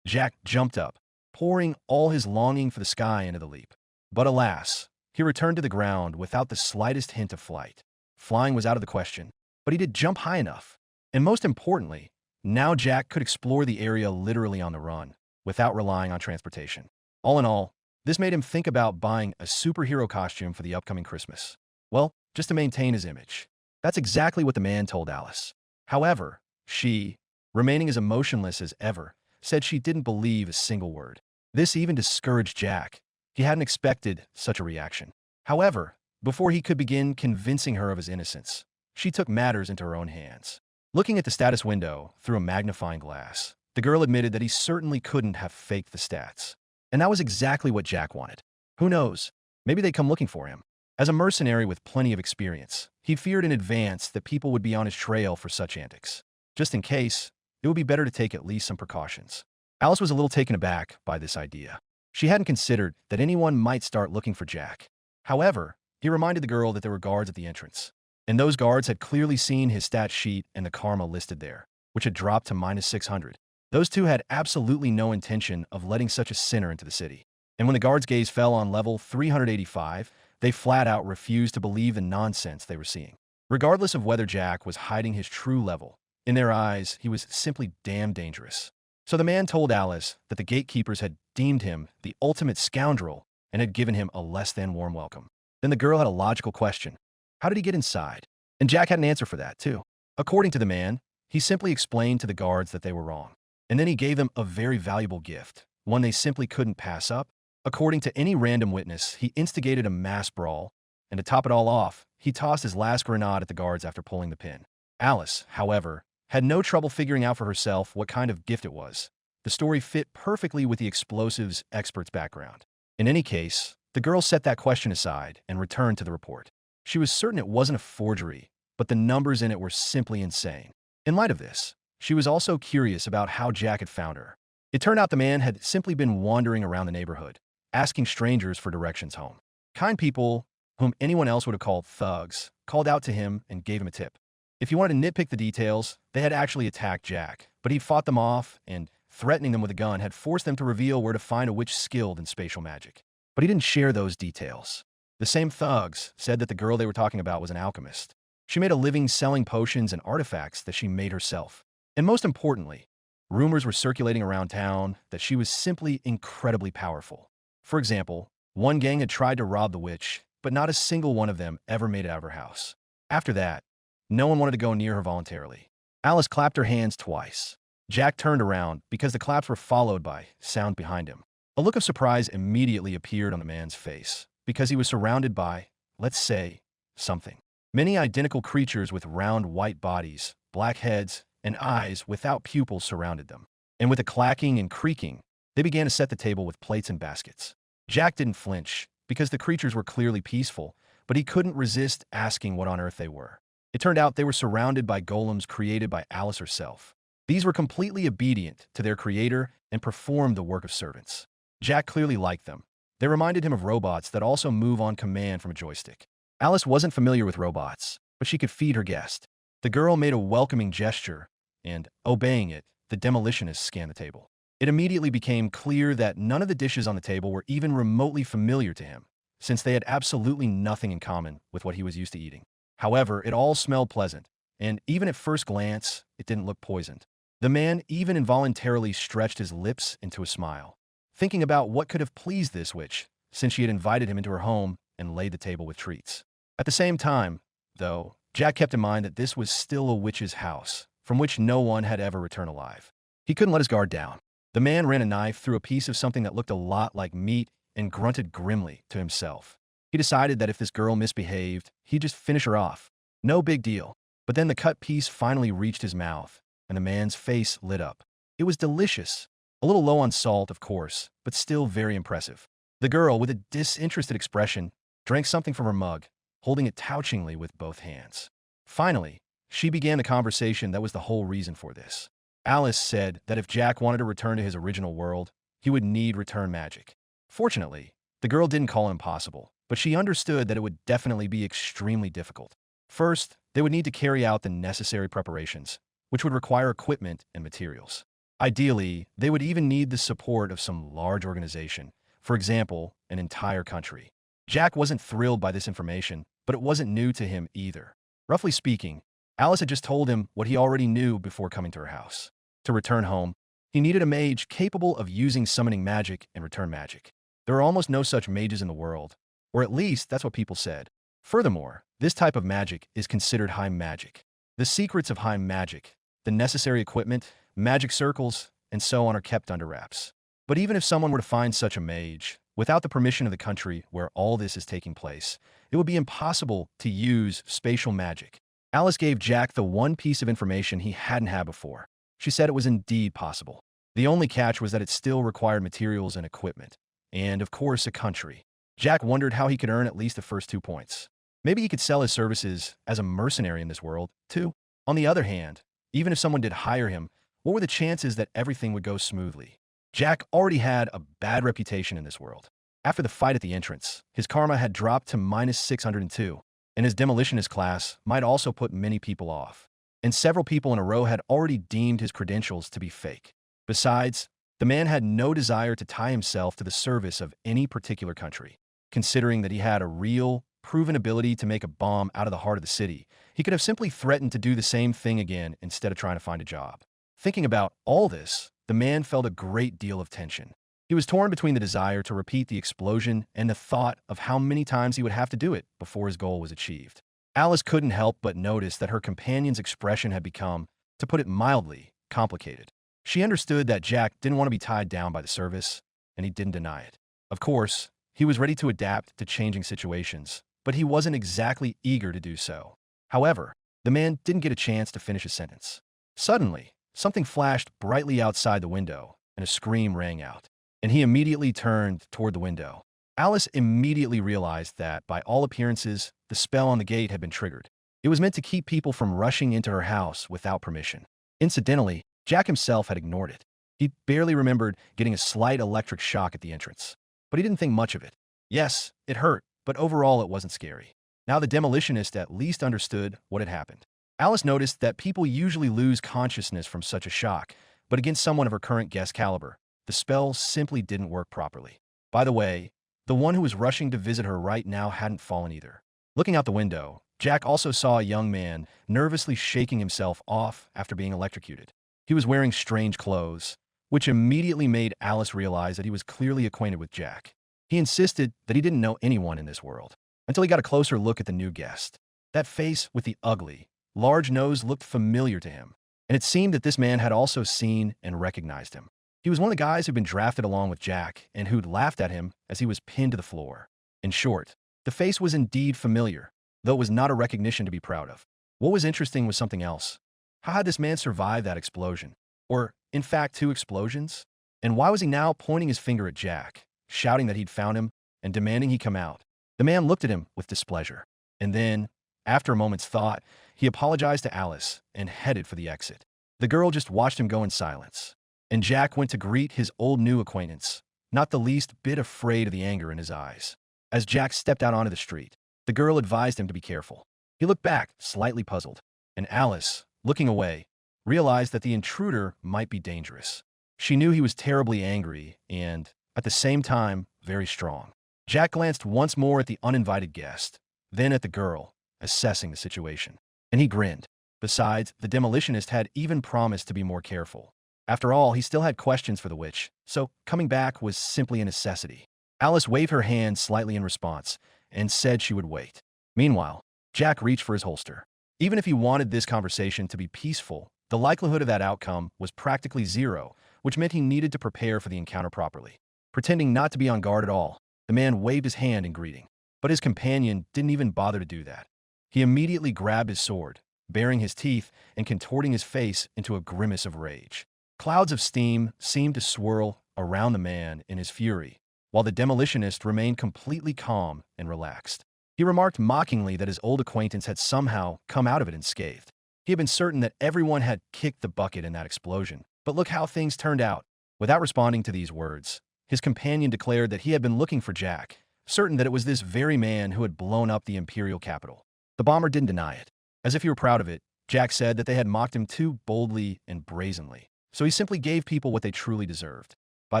Jack jumped up, pouring all his longing for the sky into the leap. But alas, he returned to the ground without the slightest hint of flight. Flying was out of the question, but he did jump high enough. And most importantly, now Jack could explore the area literally on the run, without relying on transportation. All in all, this made him think about buying a superhero costume for the upcoming Christmas. Well, just to maintain his image. That's exactly what the man told Alice. However, she, remaining as emotionless as ever, said she didn't believe a single word. This even discouraged Jack. He hadn't expected such a reaction. However, before he could begin convincing her of his innocence, she took matters into her own hands. Looking at the status window through a magnifying glass, the girl admitted that he certainly couldn't have faked the stats. And that was exactly what Jack wanted. Who knows? Maybe they'd come looking for him. As a mercenary with plenty of experience, he feared in advance that people would be on his trail for such antics. Just in case, it would be better to take at least some precautions. Alice was a little taken aback by this idea. She hadn't considered that anyone might start looking for Jack. However, he reminded the girl that there were guards at the entrance, and those guards had clearly seen his stat sheet and the karma listed there, which had dropped to minus 600. Those two had absolutely no intention of letting such a sinner into the city. And when the guards' gaze fell on level 385, they flat out refused to believe the nonsense they were seeing. Regardless of whether Jack was hiding his true level, in their eyes, he was simply damn dangerous. So the man told Alice that the gatekeepers had deemed him the ultimate scoundrel and had given him a less than warm welcome. Then the girl had a logical question. How did he get inside? And Jack had an answer for that, too. According to the man, he simply explained to the guards that they were wrong. And then he gave them a very valuable gift, one they simply couldn't pass up, According to any random witness, he instigated a mass brawl, and to top it all off, he tossed his last grenade at the guards after pulling the pin. Alice, however, had no trouble figuring out for herself what kind of gift it was. The story fit perfectly with the explosives expert's background. In any case, the girl set that question aside and returned to the report. She was certain it wasn't a forgery, but the numbers in it were simply insane. In light of this, she was also curious about how Jack had found her. It turned out the man had simply been wandering around the neighborhood, asking strangers for directions home. Kind people, whom anyone else would have called thugs, called out to him and gave him a tip. If you wanted to nitpick the details, they had actually attacked Jack, but he'd fought them off and, threatening them with a gun, had forced them to reveal where to find a witch skilled in spatial magic. But he didn't share those details. The same thugs said that the girl they were talking about was an alchemist. She made a living selling potions and artifacts that she made herself. And most importantly, rumors were circulating around town that she was simply incredibly powerful. For example, one gang had tried to rob the witch, but not a single one of them ever made it out of her house. After that, no one wanted to go near her voluntarily. Alice clapped her hands twice. Jack turned around because the claps were followed by sound behind him. A look of surprise immediately appeared on the man's face because he was surrounded by, let's say, something. Many identical creatures with round white bodies, black heads, and eyes without pupils surrounded them. And with a clacking and creaking, they began to set the table with plates and baskets. Jack didn't flinch because the creatures were clearly peaceful, but he couldn't resist asking what on earth they were. It turned out they were surrounded by golems created by Alice herself. These were completely obedient to their creator and performed the work of servants. Jack clearly liked them. They reminded him of robots that also move on command from a joystick. Alice wasn't familiar with robots, but she could feed her guest. The girl made a welcoming gesture, and, obeying it, the demolitionist scanned the table. It immediately became clear that none of the dishes on the table were even remotely familiar to him, since they had absolutely nothing in common with what he was used to eating. However, it all smelled pleasant, and even at first glance, it didn't look poisoned. The man even involuntarily stretched his lips into a smile, thinking about what could have pleased this witch, since she had invited him into her home and laid the table with treats. At the same time, though, Jack kept in mind that this was still a witch's house, from which no one had ever returned alive. He couldn't let his guard down. The man ran a knife through a piece of something that looked a lot like meat and grunted grimly to himself. He decided that if this girl misbehaved, he'd just finish her off. No big deal. But then the cut piece finally reached his mouth, and the man's face lit up. It was delicious. A little low on salt, of course, but still very impressive. The girl, with a disinterested expression, drank something from her mug, holding it touchingly with both hands. Finally, she began the conversation that was the whole reason for this. Alice said that if Jack wanted to return to his original world, he would need return magic. Fortunately, the girl didn't call it impossible, but she understood that it would definitely be extremely difficult. First, they would need to carry out the necessary preparations, which would require equipment and materials. Ideally, they would even need the support of some large organization, for example, an entire country. Jack wasn't thrilled by this information, but it wasn't new to him either. Roughly speaking, Alice had just told him what he already knew before coming to her house. To return home, he needed a mage capable of using summoning magic and return magic. There are almost no such mages in the world, or at least that's what people said. Furthermore, this type of magic is considered high magic. The secrets of high magic, the necessary equipment, magic circles, and so on are kept under wraps. But even if someone were to find such a mage, without the permission of the country where all this is taking place, it would be impossible to use spatial magic. Alice gave Jack the one piece of information he hadn't had before. She said it was indeed possible. The only catch was that it still required materials and equipment. And, of course, a country. Jack wondered how he could earn at least the first 2 points. Maybe he could sell his services as a mercenary in this world, too. On the other hand, even if someone did hire him, what were the chances that everything would go smoothly? Jack already had a bad reputation in this world. After the fight at the entrance, his karma had dropped to -602, and his demolitionist class might also put many people off. And several people in a row had already deemed his credentials to be fake. Besides, the man had no desire to tie himself to the service of any particular country. Considering that he had a real, proven ability to make a bomb out of the heart of the city, he could have simply threatened to do the same thing again instead of trying to find a job. Thinking about all this, the man felt a great deal of tension. He was torn between the desire to repeat the explosion and the thought of how many times he would have to do it before his goal was achieved. Alice couldn't help but notice that her companion's expression had become, to put it mildly, complicated. She understood that Jack didn't want to be tied down by the service, and he didn't deny it. Of course, he was ready to adapt to changing situations, but he wasn't exactly eager to do so. However, the man didn't get a chance to finish his sentence. Suddenly, something flashed brightly outside the window, and a scream rang out. And he immediately turned toward the window. Alice immediately realized that, by all appearances, the spell on the gate had been triggered. It was meant to keep people from rushing into her house without permission. Incidentally, Jack himself had ignored it. He barely remembered getting a slight electric shock at the entrance. But he didn't think much of it. Yes, it hurt, but overall it wasn't scary. Now the demolitionist at least understood what had happened. Alice noticed that people usually lose consciousness from such a shock, but against someone of her current guest caliber, the spell simply didn't work properly. By the way, the one who was rushing to visit her right now hadn't fallen either. Looking out the window, Jack also saw a young man nervously shaking himself off after being electrocuted. He was wearing strange clothes, which immediately made Alice realize that he was clearly acquainted with Jack. He insisted that he didn't know anyone in this world, until he got a closer look at the new guest. That face with the ugly, large nose looked familiar to him, and it seemed that this man had also seen and recognized him. He was one of the guys who'd been drafted along with Jack and who'd laughed at him as he was pinned to the floor. In short, the face was indeed familiar, though it was not a recognition to be proud of. What was interesting was something else. How had this man survived that explosion? Or, in fact, 2 explosions? And why was he now pointing his finger at Jack, shouting that he'd found him and demanding he come out? The man looked at him with displeasure. And then, after a moment's thought, he apologized to Alice and headed for the exit. The girl just watched him go in silence. And Jack went to greet his old new acquaintance, not the least bit afraid of the anger in his eyes. As Jack stepped out onto the street, the girl advised him to be careful. He looked back, slightly puzzled, and Alice, looking away, realized that the intruder might be dangerous. She knew he was terribly angry and, at the same time, very strong. Jack glanced once more at the uninvited guest, then at the girl, assessing the situation. And he grinned. Besides, the demolitionist had even promised to be more careful. After all, he still had questions for the witch, so coming back was simply a necessity. Alice waved her hand slightly in response and said she would wait. Meanwhile, Jack reached for his holster. Even if he wanted this conversation to be peaceful, the likelihood of that outcome was practically zero, which meant he needed to prepare for the encounter properly. Pretending not to be on guard at all, the man waved his hand in greeting. But his companion didn't even bother to do that. He immediately grabbed his sword, baring his teeth and contorting his face into a grimace of rage. Clouds of steam seemed to swirl around the man in his fury, while the demolitionist remained completely calm and relaxed. He remarked mockingly that his old acquaintance had somehow come out of it unscathed. He had been certain that everyone had kicked the bucket in that explosion, but look how things turned out. Without responding to these words, his companion declared that he had been looking for Jack, certain that it was this very man who had blown up the imperial capital. The bomber didn't deny it. As if he were proud of it, Jack said that they had mocked him too boldly and brazenly. So he simply gave people what they truly deserved. By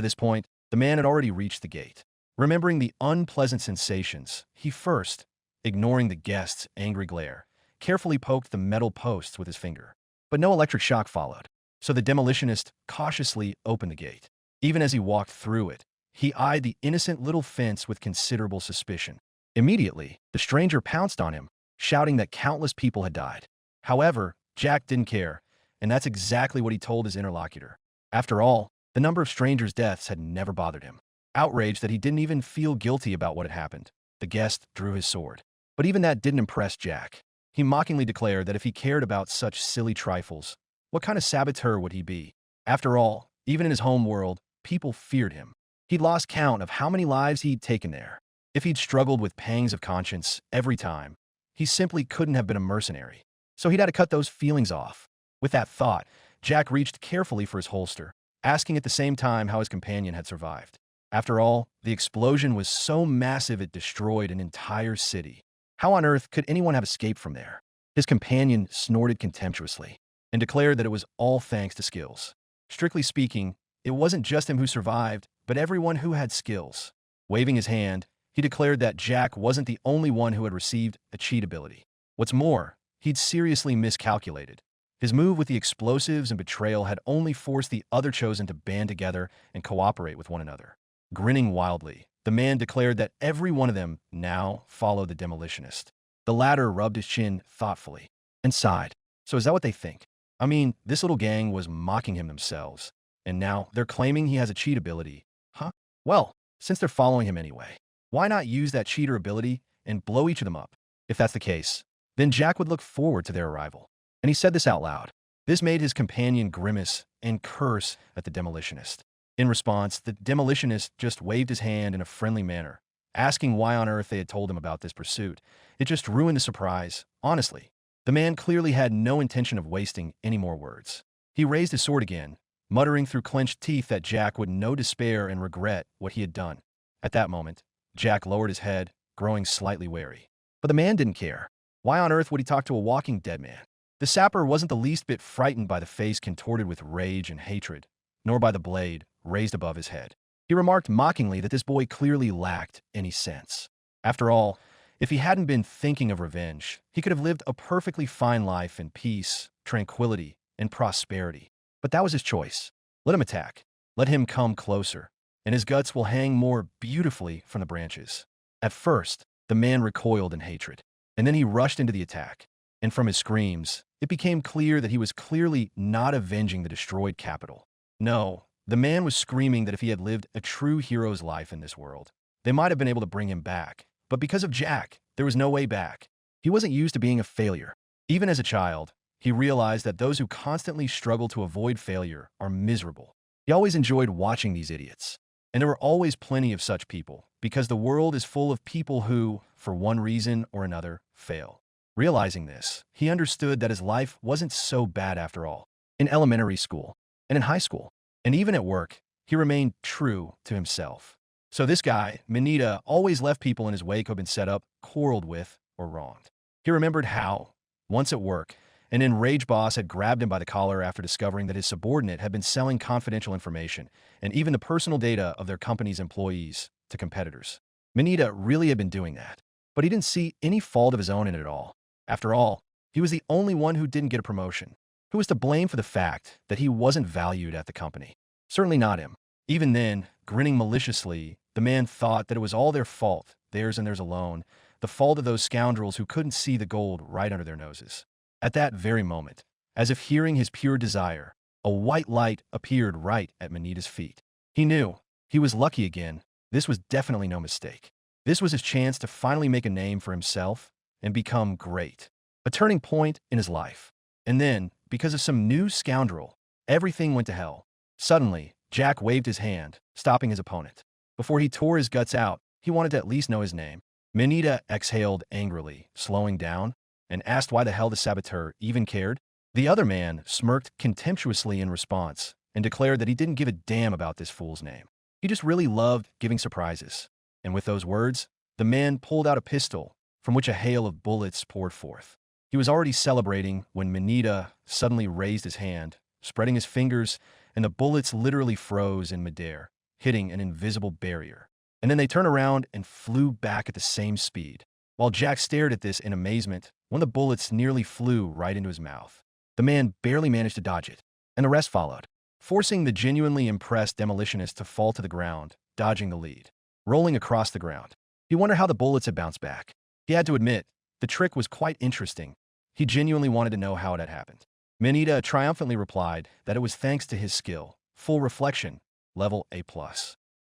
this point, the man had already reached the gate. Remembering the unpleasant sensations, he first, ignoring the guest's angry glare, carefully poked the metal posts with his finger. But no electric shock followed, so the demolitionist cautiously opened the gate. Even as he walked through it, he eyed the innocent little fence with considerable suspicion. Immediately, the stranger pounced on him, shouting that countless people had died. However, Jack didn't care, and that's exactly what he told his interlocutor. After all, the number of strangers' deaths had never bothered him. Outraged that he didn't even feel guilty about what had happened, the guest drew his sword. But even that didn't impress Jack. He mockingly declared that if he cared about such silly trifles, what kind of saboteur would he be? After all, even in his home world, people feared him. He'd lost count of how many lives he'd taken there. If he'd struggled with pangs of conscience every time, he simply couldn't have been a mercenary. So he'd had to cut those feelings off. With that thought, Jack reached carefully for his holster, asking at the same time how his companion had survived. After all, the explosion was so massive it destroyed an entire city. How on earth could anyone have escaped from there? His companion snorted contemptuously and declared that it was all thanks to skills. Strictly speaking, it wasn't just him who survived, but everyone who had skills. Waving his hand, he declared that Jack wasn't the only one who had received a cheat ability. What's more, he'd seriously miscalculated. His move with the explosives and betrayal had only forced the other chosen to band together and cooperate with one another. Grinning wildly, the man declared that every one of them now followed the demolitionist. The latter rubbed his chin thoughtfully and sighed. So is that what they think? I mean, this little gang was mocking him themselves, and now they're claiming he has a cheat ability. Huh? Well, Since they're following him anyway, why not use that cheater ability and blow each of them up? If that's the case, then Jack would look forward to their arrival. And he said this out loud. This made his companion grimace and curse at the demolitionist. In response, the demolitionist just waved his hand in a friendly manner, asking why on earth they had told him about this pursuit. It just ruined the surprise, honestly. The man clearly had no intention of wasting any more words. He raised his sword again, muttering through clenched teeth that Jack would know despair and regret what he had done. At that moment, Jack lowered his head, growing slightly wary. But the man didn't care. Why on earth would he talk to a walking dead man? The sapper wasn't the least bit frightened by the face contorted with rage and hatred, nor by the blade raised above his head. He remarked mockingly that this boy clearly lacked any sense. After all, if he hadn't been thinking of revenge, he could have lived a perfectly fine life in peace, tranquility, and prosperity. But that was his choice. Let him attack. Let him come closer, and his guts will hang more beautifully from the branches. At first, the man recoiled in hatred, and then he rushed into the attack. And from his screams, it became clear that he was clearly not avenging the destroyed capital. No, the man was screaming that if he had lived a true hero's life in this world, they might have been able to bring him back. But because of Jack, there was no way back. He wasn't used to being a failure. Even as a child, he realized that those who constantly struggle to avoid failure are miserable. He always enjoyed watching these idiots. And there were always plenty of such people, because the world is full of people who, for one reason or another, fail. Realizing this, he understood that his life wasn't so bad after all. In elementary school, and in high school, and even at work, he remained true to himself. So this guy, Manita, always left people in his wake who had been set up, quarreled with, or wronged. He remembered how, once at work, an enraged boss had grabbed him by the collar after discovering that his subordinate had been selling confidential information and even the personal data of their company's employees to competitors. Manita really had been doing that, but he didn't see any fault of his own in it at all. After all, he was the only one who didn't get a promotion. Who was to blame for the fact that he wasn't valued at the company? Certainly not him. Even then, grinning maliciously, the man thought that it was all their fault, theirs and theirs alone, the fault of those scoundrels who couldn't see the gold right under their noses. At that very moment, as if hearing his pure desire, a white light appeared right at Manita's feet. He knew. He was lucky again. This was definitely no mistake. This was his chance to finally make a name for himself and become great. A turning point in his life. And then, because of some new scoundrel, everything went to hell. Suddenly, Jack waved his hand, stopping his opponent. Before he tore his guts out, he wanted to at least know his name. Manita exhaled angrily, slowing down, and asked why the hell the saboteur even cared. The other man smirked contemptuously in response and declared that he didn't give a damn about this fool's name. He just really loved giving surprises. And with those words, the man pulled out a pistol from which a hail of bullets poured forth. He was already celebrating when Manita suddenly raised his hand, spreading his fingers, and the bullets literally froze in midair, hitting an invisible barrier. And then they turned around and flew back at the same speed. While Jack stared at this in amazement, one of the bullets nearly flew right into his mouth. The man barely managed to dodge it, and the rest followed, forcing the genuinely impressed demolitionist to fall to the ground, dodging the lead, rolling across the ground. He wondered how the bullets had bounced back. He had to admit, the trick was quite interesting. He genuinely wanted to know how it had happened. Manita triumphantly replied that it was thanks to his skill. Full reflection, level A+.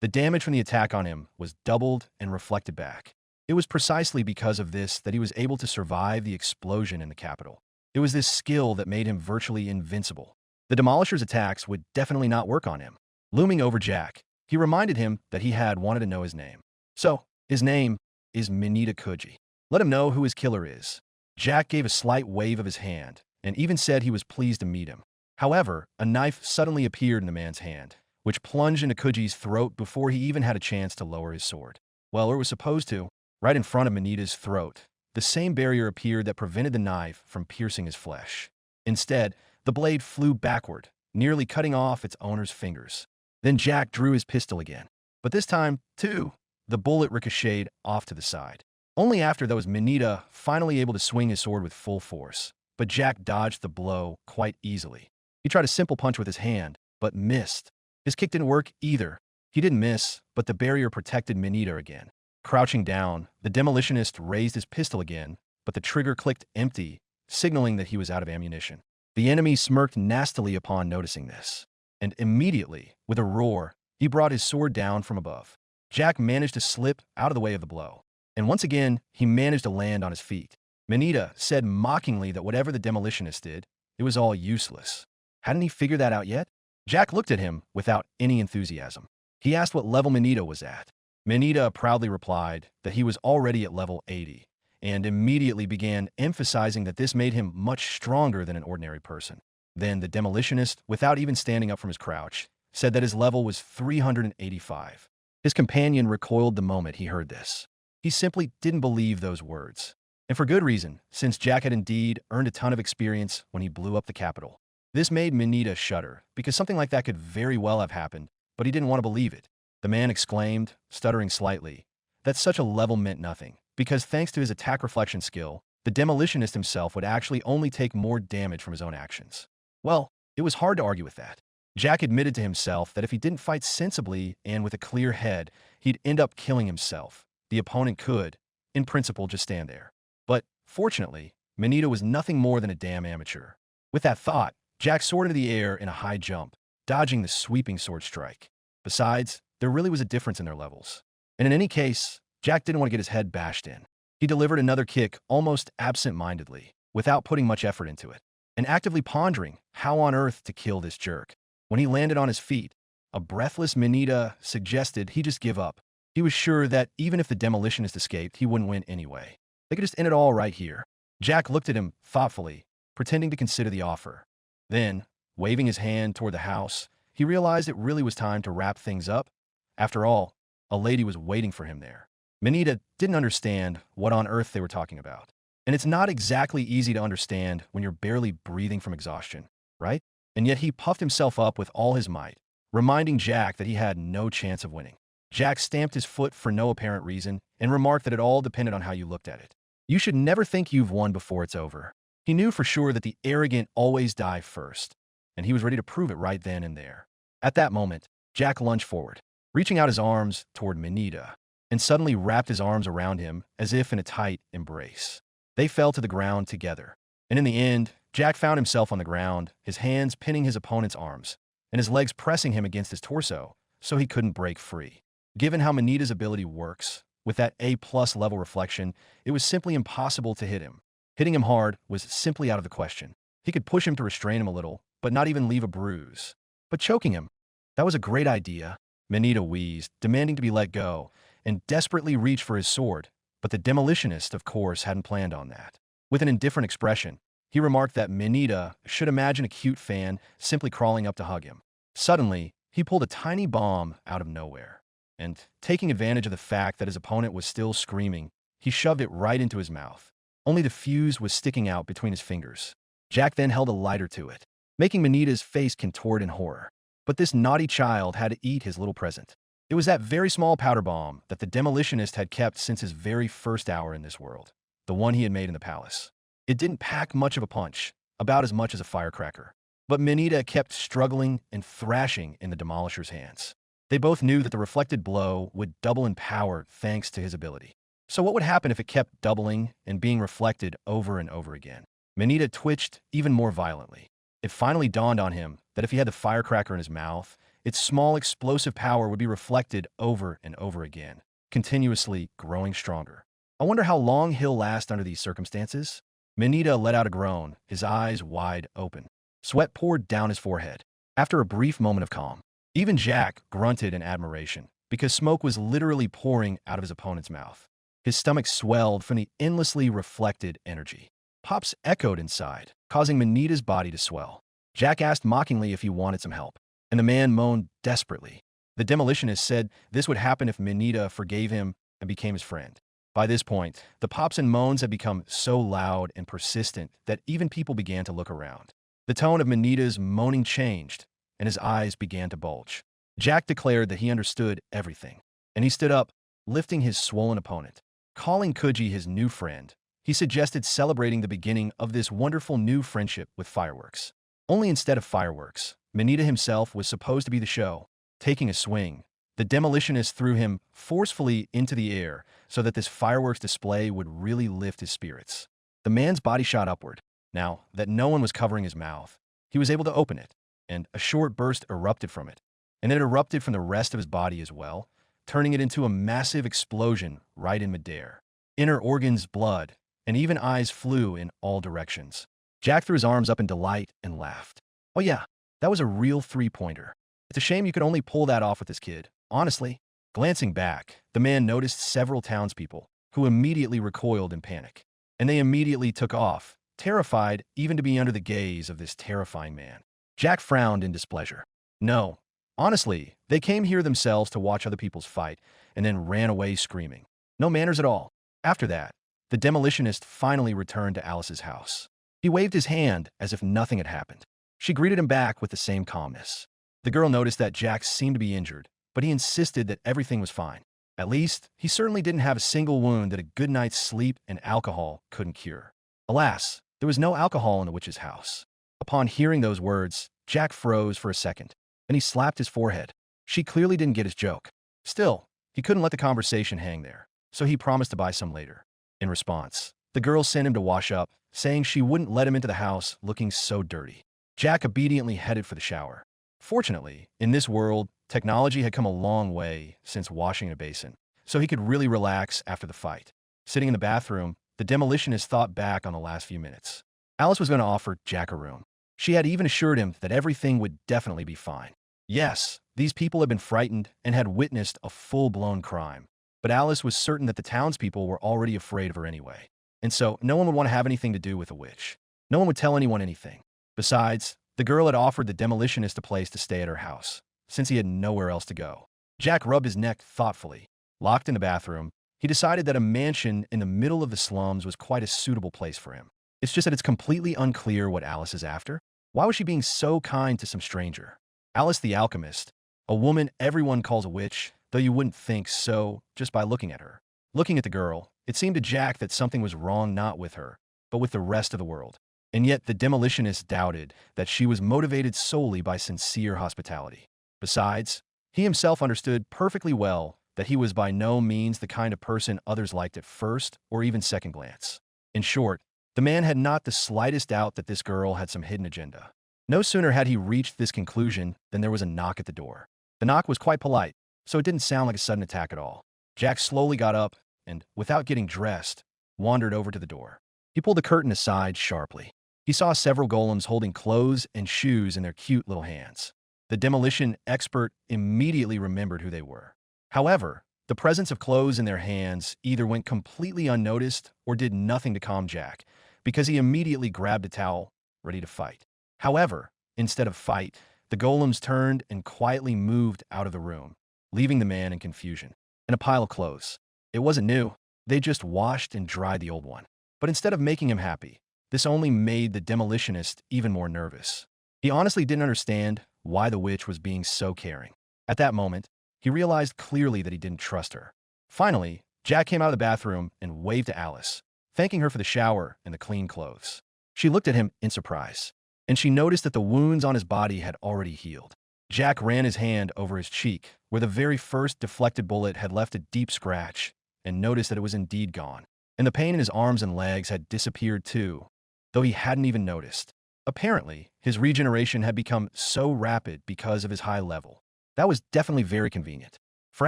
The damage from the attack on him was doubled and reflected back. It was precisely because of this that he was able to survive the explosion in the capital. It was this skill that made him virtually invincible. The Demolisher's attacks would definitely not work on him. Looming over Jack, he reminded him that he had wanted to know his name. So, his name is Manita Koji. Let him know who his killer is. Jack gave a slight wave of his hand, and even said he was pleased to meet him. However, a knife suddenly appeared in the man's hand, which plunged into Koji's throat before he even had a chance to lower his sword. Well, or was supposed to. Right in front of Manita's throat, the same barrier appeared that prevented the knife from piercing his flesh. Instead, the blade flew backward, nearly cutting off its owner's fingers. Then Jack drew his pistol again. But this time, too, the bullet ricocheted off to the side. Only after that was Manita finally able to swing his sword with full force. But Jack dodged the blow quite easily. He tried a simple punch with his hand, but missed. His kick didn't work either. He didn't miss, but the barrier protected Manita again. Crouching down, the demolitionist raised his pistol again, but the trigger clicked empty, signaling that he was out of ammunition. The enemy smirked nastily upon noticing this, and immediately, with a roar, he brought his sword down from above. Jack managed to slip out of the way of the blow. And once again, he managed to land on his feet. Manita said mockingly that whatever the demolitionist did, it was all useless. Hadn't he figured that out yet? Jack looked at him without any enthusiasm. He asked what level Manita was at. Manita proudly replied that he was already at level 80, and immediately began emphasizing that this made him much stronger than an ordinary person. Then the demolitionist, without even standing up from his crouch, said that his level was 385. His companion recoiled the moment he heard this. He simply didn't believe those words. And for good reason, since Jack had indeed earned a ton of experience when he blew up the capital. This made Manita shudder, because something like that could very well have happened, but he didn't want to believe it. The man exclaimed, stuttering slightly, that such a level meant nothing, because thanks to his attack reflection skill, the demolitionist himself would actually only take more damage from his own actions. Well, it was hard to argue with that. Jack admitted to himself that if he didn't fight sensibly and with a clear head, he'd end up killing himself. The opponent could, in principle, just stand there. But, fortunately, Manita was nothing more than a damn amateur. With that thought, Jack soared into the air in a high jump, dodging the sweeping sword strike. Besides, there really was a difference in their levels. And in any case, Jack didn't want to get his head bashed in. He delivered another kick almost absent-mindedly, without putting much effort into it, and actively pondering how on earth to kill this jerk. When he landed on his feet, a breathless Manita suggested he just give up. He was sure that even if the demolitionist escaped, he wouldn't win anyway. They could just end it all right here. Jack looked at him thoughtfully, pretending to consider the offer. Then, waving his hand toward the house, he realized it really was time to wrap things up. After all, a lady was waiting for him there. Manita didn't understand what on earth they were talking about. And it's not exactly easy to understand when you're barely breathing from exhaustion, right? And yet he puffed himself up with all his might, reminding Jack that he had no chance of winning. Jack stamped his foot for no apparent reason and remarked that it all depended on how you looked at it. You should never think you've won before it's over. He knew for sure that the arrogant always die first, and he was ready to prove it right then and there. At that moment, Jack lunged forward, reaching out his arms toward Manita, and suddenly wrapped his arms around him as if in a tight embrace. They fell to the ground together, and in the end, Jack found himself on the ground, his hands pinning his opponent's arms, and his legs pressing him against his torso so he couldn't break free. Given how Manita's ability works, with that A+ level reflection, it was simply impossible to hit him. Hitting him hard was simply out of the question. He could push him to restrain him a little, but not even leave a bruise. But choking him, that was a great idea. Manita wheezed, demanding to be let go, and desperately reached for his sword, but the demolitionist, of course, hadn't planned on that. With an indifferent expression, he remarked that Manita should imagine a cute fan simply crawling up to hug him. Suddenly, he pulled a tiny bomb out of nowhere, and, taking advantage of the fact that his opponent was still screaming, he shoved it right into his mouth. Only the fuse was sticking out between his fingers. Jack then held a lighter to it, making Manita's face contort in horror. But this naughty child had to eat his little present. It was that very small powder bomb that the demolitionist had kept since his very first hour in this world, the one he had made in the palace. It didn't pack much of a punch, about as much as a firecracker. But Manita kept struggling and thrashing in the demolisher's hands. They both knew that the reflected blow would double in power thanks to his ability. So what would happen if it kept doubling and being reflected over and over again? Manita twitched even more violently. It finally dawned on him that if he had the firecracker in his mouth, its small explosive power would be reflected over and over again, continuously growing stronger. I wonder how long he'll last under these circumstances? Manita let out a groan, his eyes wide open. Sweat poured down his forehead. After a brief moment of calm, even Jack grunted in admiration, because smoke was literally pouring out of his opponent's mouth. His stomach swelled from the endlessly reflected energy. Pops echoed inside, causing Manita's body to swell. Jack asked mockingly if he wanted some help, and the man moaned desperately. The demolitionist said this would happen if Manita forgave him and became his friend. By this point, the pops and moans had become so loud and persistent that even people began to look around. The tone of Manita's moaning changed, and his eyes began to bulge. Jack declared that he understood everything, and he stood up, lifting his swollen opponent. Calling Kuji his new friend, he suggested celebrating the beginning of this wonderful new friendship with fireworks. Only instead of fireworks, Manita himself was supposed to be the show. Taking a swing, the demolitionist threw him forcefully into the air so that this fireworks display would really lift his spirits. The man's body shot upward. Now that no one was covering his mouth, he was able to open it, and a short burst erupted from it. And it erupted from the rest of his body as well, turning it into a massive explosion right in midair. Inner organs, blood, and even eyes flew in all directions. Jack threw his arms up in delight and laughed. Oh yeah, that was a real three-pointer. It's a shame you could only pull that off with this kid, honestly. Glancing back, the man noticed several townspeople, who immediately recoiled in panic. And they immediately took off, terrified even to be under the gaze of this terrifying man. Jack frowned in displeasure. No, honestly, they came here themselves to watch other people's fight, and then ran away screaming. No manners at all. After that, the demolitionist finally returned to Alice's house. He waved his hand as if nothing had happened. She greeted him back with the same calmness. The girl noticed that Jack seemed to be injured, but he insisted that everything was fine. At least, he certainly didn't have a single wound that a good night's sleep and alcohol couldn't cure. Alas, there was no alcohol in the witch's house. Upon hearing those words, Jack froze for a second, and he slapped his forehead. She clearly didn't get his joke. Still, he couldn't let the conversation hang there, so he promised to buy some later. In response, the girl sent him to wash up, saying she wouldn't let him into the house looking so dirty. Jack obediently headed for the shower. Fortunately, in this world, technology had come a long way since washing in a basin, so he could really relax after the fight. Sitting in the bathroom, the demolitionist thought back on the last few minutes. Alice was going to offer Jack a room. She had even assured him that everything would definitely be fine. Yes, these people had been frightened and had witnessed a full-blown crime, but Alice was certain that the townspeople were already afraid of her anyway, and so no one would want to have anything to do with the witch. No one would tell anyone anything. Besides, the girl had offered the demolitionist a place to stay at her house, since he had nowhere else to go. Jack rubbed his neck thoughtfully. Locked in the bathroom, he decided that a mansion in the middle of the slums was quite a suitable place for him. It's just that it's completely unclear what Alice is after. Why was she being so kind to some stranger? Alice the alchemist, a woman everyone calls a witch, though you wouldn't think so just by looking at her. Looking at the girl, it seemed to Jack that something was wrong not with her, but with the rest of the world. And yet the demolitionist doubted that she was motivated solely by sincere hospitality. Besides, he himself understood perfectly well that he was by no means the kind of person others liked at first or even second glance. In short, the man had not the slightest doubt that this girl had some hidden agenda. No sooner had he reached this conclusion than there was a knock at the door. The knock was quite polite, so it didn't sound like a sudden attack at all. Jack slowly got up and, without getting dressed, wandered over to the door. He pulled the curtain aside sharply. He saw several golems holding clothes and shoes in their cute little hands. The demolition expert immediately remembered who they were. However, the presence of clothes in their hands either went completely unnoticed or did nothing to calm Jack, because he immediately grabbed a towel, ready to fight. However, instead of fight, the golems turned and quietly moved out of the room, leaving the man in confusion. In a pile of clothes. It wasn't new. They just washed and dried the old one. But instead of making him happy, this only made the demolitionist even more nervous. He honestly didn't understand why the witch was being so caring. At that moment, he realized clearly that he didn't trust her. Finally, Jack came out of the bathroom and waved to Alice, thanking her for the shower and the clean clothes. She looked at him in surprise, and she noticed that the wounds on his body had already healed. Jack ran his hand over his cheek, where the very first deflected bullet had left a deep scratch, and noticed that it was indeed gone. And the pain in his arms and legs had disappeared too, though he hadn't even noticed. Apparently, his regeneration had become so rapid because of his high level. That was definitely very convenient. For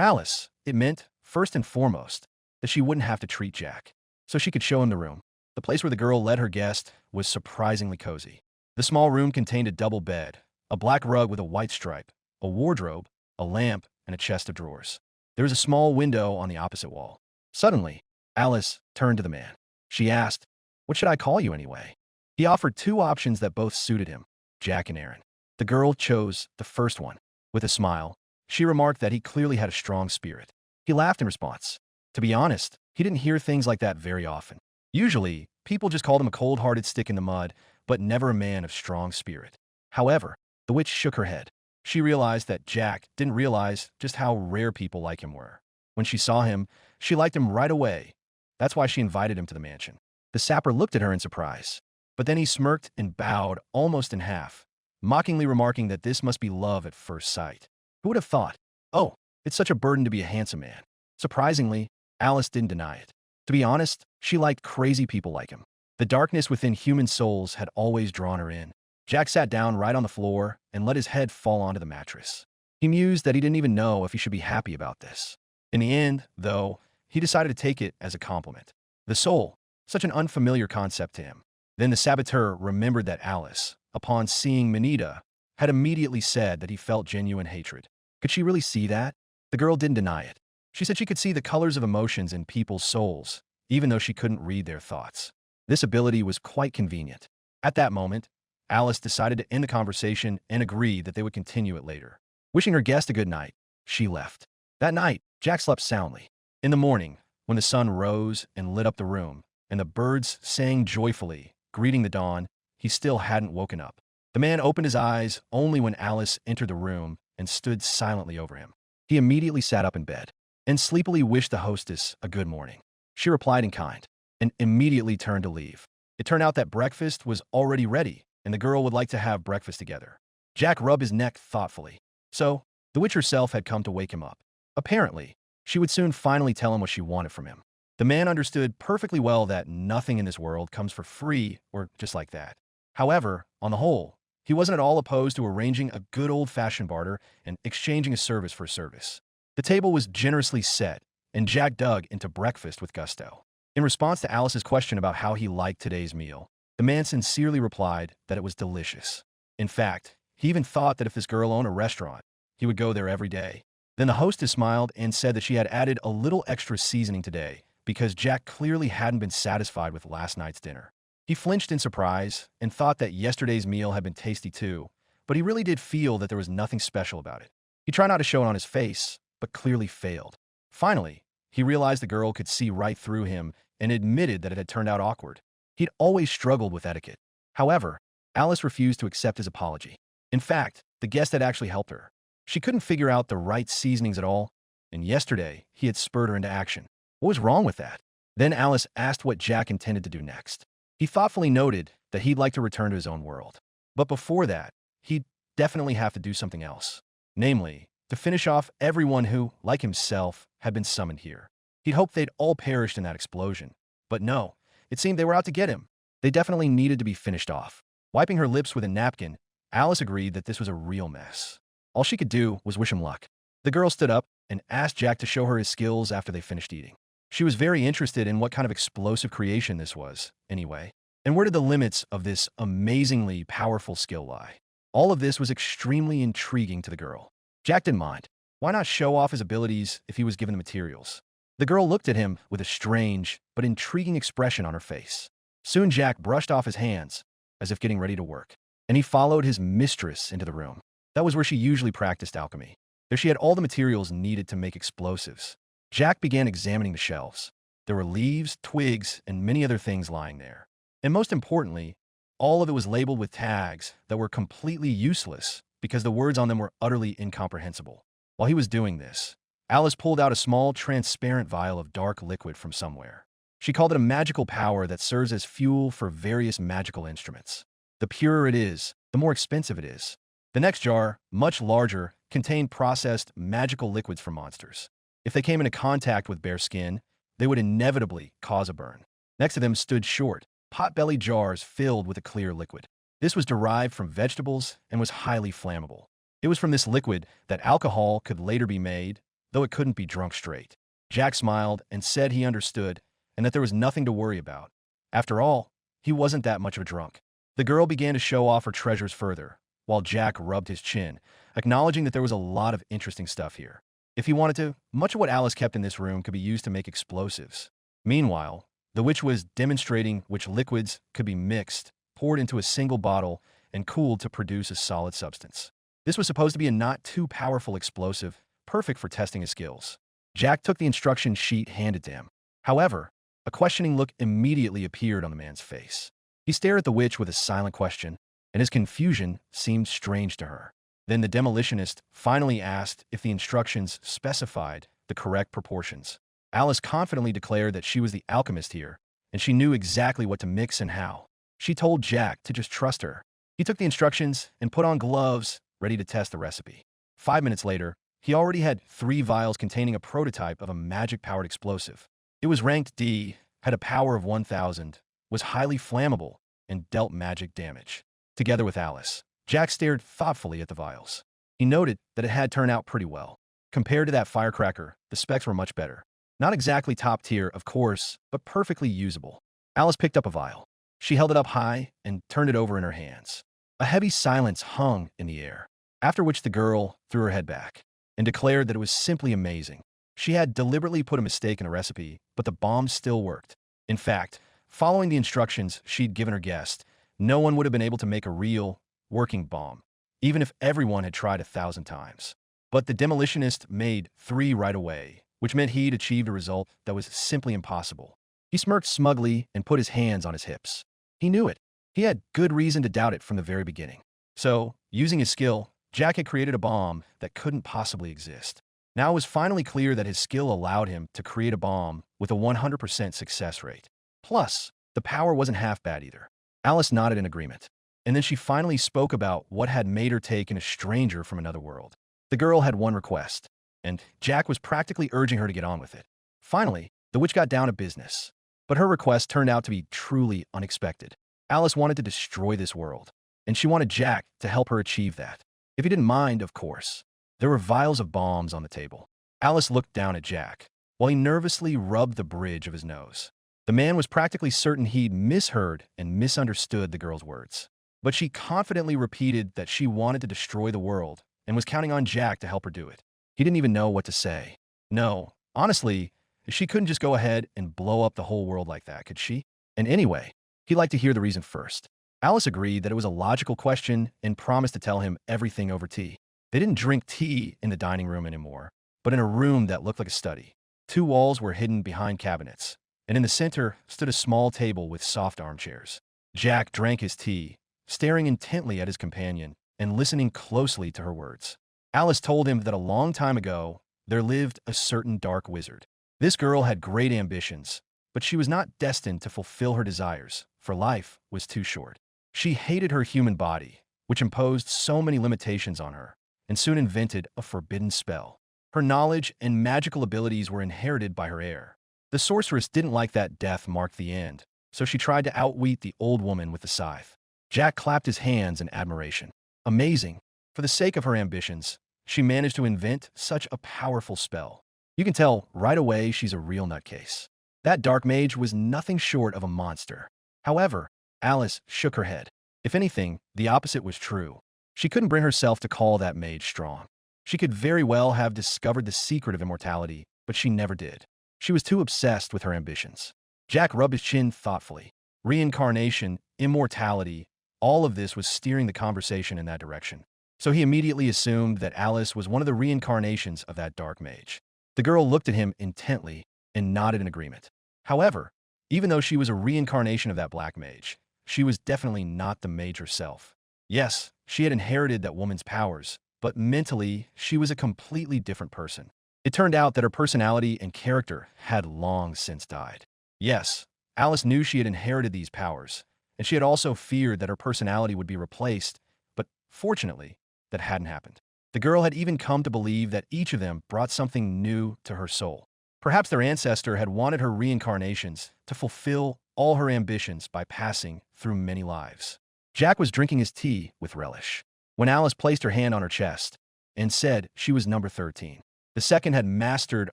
Alice, it meant, first and foremost, that she wouldn't have to treat Jack, so she could show him the room. The place where the girl led her guest was surprisingly cozy. The small room contained a double bed, a black rug with a white stripe, a wardrobe, a lamp, and a chest of drawers. There was a small window on the opposite wall. Suddenly, Alice turned to the man. She asked, "What should I call you anyway?" He offered two options that both suited him, Jack and Aaron. The girl chose the first one. With a smile, she remarked that he clearly had a strong spirit. He laughed in response. To be honest, he didn't hear things like that very often. Usually, people just called him a cold-hearted stick in the mud, but never a man of strong spirit. However, the witch shook her head. She realized that Jack didn't realize just how rare people like him were. When she saw him, she liked him right away. That's why she invited him to the mansion. The sapper looked at her in surprise, but then he smirked and bowed almost in half, mockingly remarking that this must be love at first sight. Who would have thought? Oh, it's such a burden to be a handsome man. Surprisingly, Alice didn't deny it. To be honest, she liked crazy people like him. The darkness within human souls had always drawn her in. Jack sat down right on the floor and let his head fall onto the mattress. He mused that he didn't even know if he should be happy about this. In the end, though, he decided to take it as a compliment. The soul, such an unfamiliar concept to him. Then the saboteur remembered that Alice, upon seeing Manita, had immediately said that he felt genuine hatred. Could she really see that? The girl didn't deny it. She said she could see the colors of emotions in people's souls, even though she couldn't read their thoughts. This ability was quite convenient. At that moment, Alice decided to end the conversation and agreed that they would continue it later. Wishing her guest a good night, she left. That night, Jack slept soundly. In the morning, when the sun rose and lit up the room, and the birds sang joyfully, greeting the dawn, he still hadn't woken up. The man opened his eyes only when Alice entered the room and stood silently over him. He immediately sat up in bed and sleepily wished the hostess a good morning. She replied in kind and immediately turned to leave. It turned out that breakfast was already ready, and the girl would like to have breakfast together. Jack rubbed his neck thoughtfully. So, the witch herself had come to wake him up. Apparently, she would soon finally tell him what she wanted from him. The man understood perfectly well that nothing in this world comes for free or just like that. However, on the whole, he wasn't at all opposed to arranging a good old-fashioned barter and exchanging a service for a service. The table was generously set, and Jack dug into breakfast with gusto. In response to Alice's question about how he liked today's meal, the man sincerely replied that it was delicious. In fact, he even thought that if this girl owned a restaurant, he would go there every day. Then the hostess smiled and said that she had added a little extra seasoning today because Jack clearly hadn't been satisfied with last night's dinner. He flinched in surprise and thought that yesterday's meal had been tasty too, but he really did feel that there was nothing special about it. He tried not to show it on his face, but clearly failed. Finally, he realized the girl could see right through him and admitted that it had turned out awkward. He'd always struggled with etiquette. However, Alice refused to accept his apology. In fact, the guest had actually helped her. She couldn't figure out the right seasonings at all, and yesterday he had spurred her into action. What was wrong with that? Then Alice asked what Jack intended to do next. He thoughtfully noted that he'd like to return to his own world. But before that, he'd definitely have to do something else. Namely, to finish off everyone who, like himself, had been summoned here. He'd hoped they'd all perished in that explosion. But no, it seemed they were out to get him. They definitely needed to be finished off. Wiping her lips with a napkin, Alice agreed that this was a real mess. All she could do was wish him luck. The girl stood up and asked Jack to show her his skills after they finished eating. She was very interested in what kind of explosive creation this was, anyway. And where did the limits of this amazingly powerful skill lie? All of this was extremely intriguing to the girl. Jack didn't mind. Why not show off his abilities if he was given the materials? The girl looked at him with a strange but intriguing expression on her face. Soon Jack brushed off his hands, as if getting ready to work, and he followed his mistress into the room. That was where she usually practiced alchemy. There she had all the materials needed to make explosives. Jack began examining the shelves. There were leaves, twigs, and many other things lying there. And most importantly, all of it was labeled with tags that were completely useless because the words on them were utterly incomprehensible. While he was doing this, Alice pulled out a small, transparent vial of dark liquid from somewhere. She called it a magical power that serves as fuel for various magical instruments. The purer it is, the more expensive it is. The next jar, much larger, contained processed magical liquids for monsters. If they came into contact with bare skin, they would inevitably cause a burn. Next to them stood short, pot-bellied jars filled with a clear liquid. This was derived from vegetables and was highly flammable. It was from this liquid that alcohol could later be made, though it couldn't be drunk straight. Jack smiled and said he understood and that there was nothing to worry about. After all, he wasn't that much of a drunk. The girl began to show off her treasures further, while Jack rubbed his chin, acknowledging that there was a lot of interesting stuff here. If he wanted to, much of what Alice kept in this room could be used to make explosives. Meanwhile, the witch was demonstrating which liquids could be mixed, poured into a single bottle, and cooled to produce a solid substance. This was supposed to be a not too powerful explosive, perfect for testing his skills. Jack took the instruction sheet handed to him. However, a questioning look immediately appeared on the man's face. He stared at the witch with a silent question, and his confusion seemed strange to her. Then the demolitionist finally asked if the instructions specified the correct proportions. Alice confidently declared that she was the alchemist here, and she knew exactly what to mix and how. She told Jack to just trust her. He took the instructions and put on gloves, ready to test the recipe. 5 minutes later, he already had 3 vials containing a prototype of a magic-powered explosive. It was ranked D, had a power of 1,000, was highly flammable, and dealt magic damage. Together with Alice, Jack stared thoughtfully at the vials. He noted that it had turned out pretty well. Compared to that firecracker, the specs were much better. Not exactly top tier, of course, but perfectly usable. Alice picked up a vial. She held it up high and turned it over in her hands. A heavy silence hung in the air, after which the girl threw her head back and declared that it was simply amazing. She had deliberately put a mistake in a recipe, but the bomb still worked. In fact, following the instructions she'd given her guest, no one would have been able to make a real, working bomb, even if everyone had tried 1,000 times. But the demolitionist made 3 right away, which meant he'd achieved a result that was simply impossible. He smirked smugly and put his hands on his hips. He knew it. He had good reason to doubt it from the very beginning. So, using his skill, Jack had created a bomb that couldn't possibly exist. Now it was finally clear that his skill allowed him to create a bomb with a 100% success rate. Plus, the power wasn't half bad either. Alice nodded in agreement, and then she finally spoke about what had made her take in a stranger from another world. The girl had one request, and Jack was practically urging her to get on with it. Finally, the witch got down to business. But her request turned out to be truly unexpected. Alice wanted to destroy this world, and she wanted Jack to help her achieve that. If he didn't mind, of course. There were vials of bombs on the table. Alice looked down at Jack, while he nervously rubbed the bridge of his nose. The man was practically certain he'd misheard and misunderstood the girl's words. But she confidently repeated that she wanted to destroy the world and was counting on Jack to help her do it. He didn't even know what to say. No, honestly, she couldn't just go ahead and blow up the whole world like that, could she? And anyway, he'd like to hear the reason first. Alice agreed that it was a logical question and promised to tell him everything over tea. They didn't drink tea in the dining room anymore, but in a room that looked like a study. 2 walls were hidden behind cabinets, and in the center stood a small table with soft armchairs. Jack drank his tea, staring intently at his companion and listening closely to her words. Alice told him that a long time ago, there lived a certain dark wizard. This girl had great ambitions, but she was not destined to fulfill her desires, for life was too short. She hated her human body, which imposed so many limitations on her, and soon invented a forbidden spell. Her knowledge and magical abilities were inherited by her heir. The sorceress didn't like that death marked the end, so she tried to outwit the old woman with the scythe. Jack clapped his hands in admiration. Amazing. For the sake of her ambitions, she managed to invent such a powerful spell. You can tell right away she's a real nutcase. That dark mage was nothing short of a monster. However, Alice shook her head. If anything, the opposite was true. She couldn't bring herself to call that mage strong. She could very well have discovered the secret of immortality, but she never did. She was too obsessed with her ambitions. Jack rubbed his chin thoughtfully. Reincarnation, immortality, all of this was steering the conversation in that direction. So he immediately assumed that Alice was one of the reincarnations of that dark mage. The girl looked at him intently and nodded in agreement. However, even though she was a reincarnation of that black mage, she was definitely not the mage herself. Yes, she had inherited that woman's powers, but mentally, she was a completely different person. It turned out that her personality and character had long since died. Yes, Alice knew she had inherited these powers, and she had also feared that her personality would be replaced, but fortunately, that hadn't happened. The girl had even come to believe that each of them brought something new to her soul. Perhaps their ancestor had wanted her reincarnations to fulfill all her ambitions by passing through many lives. Jack was drinking his tea with relish when Alice placed her hand on her chest and said she was number 13. The second had mastered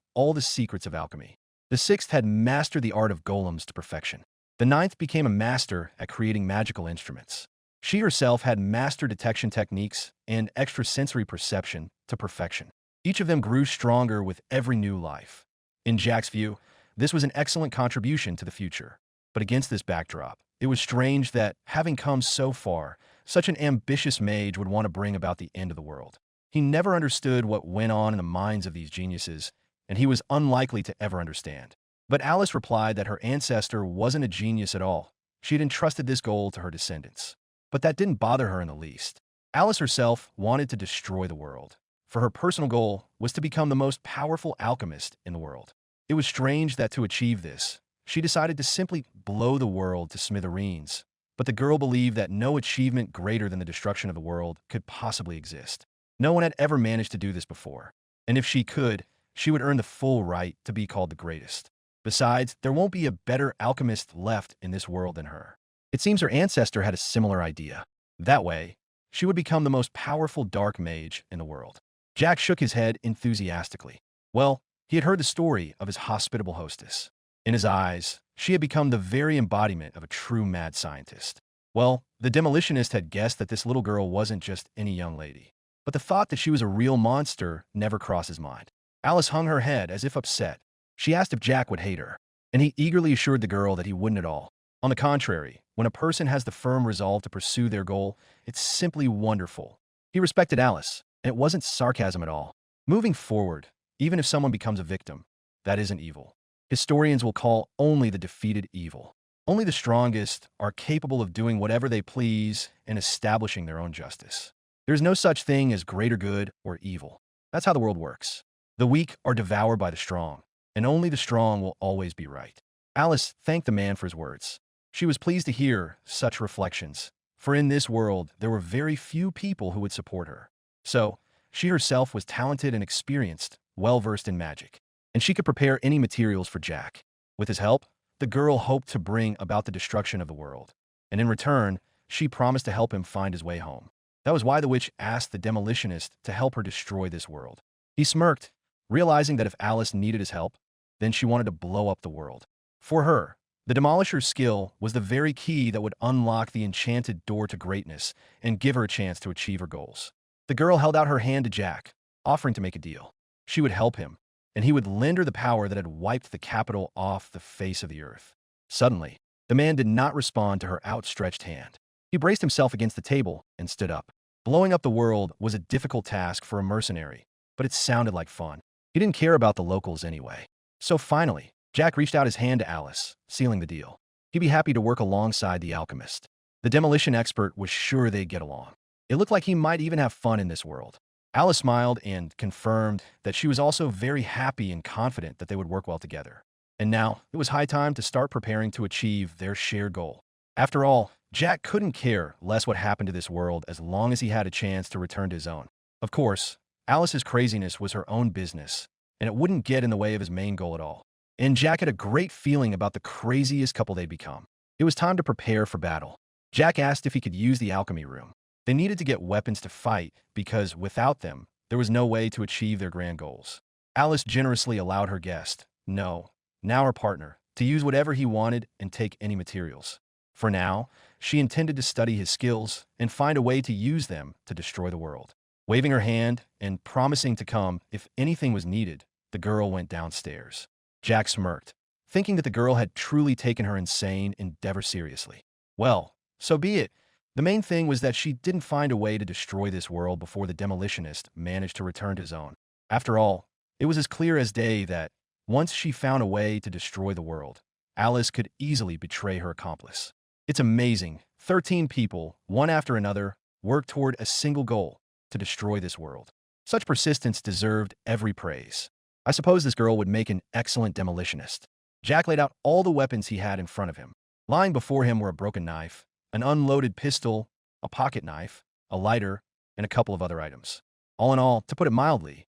all the secrets of alchemy. The sixth had mastered the art of golems to perfection. The ninth became a master at creating magical instruments. She herself had mastered detection techniques and extrasensory perception to perfection. Each of them grew stronger with every new life. In Jack's view, this was an excellent contribution to the future. But against this backdrop, it was strange that, having come so far, such an ambitious mage would want to bring about the end of the world. He never understood what went on in the minds of these geniuses, and he was unlikely to ever understand. But Alice replied that her ancestor wasn't a genius at all. She had entrusted this goal to her descendants. But that didn't bother her in the least. Alice herself wanted to destroy the world, for her personal goal was to become the most powerful alchemist in the world. It was strange that to achieve this, she decided to simply blow the world to smithereens. But the girl believed that no achievement greater than the destruction of the world could possibly exist. No one had ever managed to do this before. And if she could, she would earn the full right to be called the greatest. Besides, there won't be a better alchemist left in this world than her. It seems her ancestor had a similar idea. That way, she would become the most powerful dark mage in the world. Jack shook his head enthusiastically. Well, he had heard the story of his hospitable hostess. In his eyes, she had become the very embodiment of a true mad scientist. Well, the demolitionist had guessed that this little girl wasn't just any young lady. But the thought that she was a real monster never crossed his mind. Alice hung her head as if upset. She asked if Jack would hate her, and he eagerly assured the girl that he wouldn't at all. On the contrary, when a person has the firm resolve to pursue their goal, it's simply wonderful. He respected Alice, and it wasn't sarcasm at all. Moving forward, even if someone becomes a victim, that isn't evil. Historians will call only the defeated evil. Only the strongest are capable of doing whatever they please and establishing their own justice. There's no such thing as greater good or evil. That's how the world works. The weak are devoured by the strong, and only the strong will always be right. Alice thanked the man for his words. She was pleased to hear such reflections, for in this world there were very few people who would support her. So, she herself was talented and experienced, well-versed in magic, and she could prepare any materials for Jack. With his help, the girl hoped to bring about the destruction of the world, and in return, she promised to help him find his way home. That was why the witch asked the demolitionist to help her destroy this world. He smirked, realizing that if Alice needed his help, then she wanted to blow up the world. For her, the demolisher's skill was the very key that would unlock the enchanted door to greatness and give her a chance to achieve her goals. The girl held out her hand to Jack, offering to make a deal. She would help him, and he would lend her the power that had wiped the capital off the face of the earth. Suddenly, the man did not respond to her outstretched hand. He braced himself against the table and stood up. Blowing up the world was a difficult task for a mercenary, but it sounded like fun. He didn't care about the locals anyway. So finally, Jack reached out his hand to Alice, sealing the deal. He'd be happy to work alongside the alchemist. The demolition expert was sure they'd get along. It looked like he might even have fun in this world. Alice smiled and confirmed that she was also very happy and confident that they would work well together. And now, it was high time to start preparing to achieve their shared goal. After all, Jack couldn't care less what happened to this world as long as he had a chance to return to his own. Of course, Alice's craziness was her own business, and it wouldn't get in the way of his main goal at all. And Jack had a great feeling about the craziest couple they'd become. It was time to prepare for battle. Jack asked if he could use the alchemy room. They needed to get weapons to fight because, without them, there was no way to achieve their grand goals. Alice generously allowed her guest, now her partner, to use whatever he wanted and take any materials. For now, she intended to study his skills and find a way to use them to destroy the world. Waving her hand and promising to come if anything was needed, the girl went downstairs. Jack smirked, thinking that the girl had truly taken her insane endeavor seriously. Well, so be it. The main thing was that she didn't find a way to destroy this world before the demolitionist managed to return to his own. After all, it was as clear as day that, once she found a way to destroy the world, Alice could easily betray her accomplice. It's amazing. 13 people, one after another, worked toward a single goal, to destroy this world. Such persistence deserved every praise. I suppose this girl would make an excellent demolitionist. Jack laid out all the weapons he had in front of him. Lying before him were a broken knife, an unloaded pistol, a pocket knife, a lighter, and a couple of other items. All in all, to put it mildly,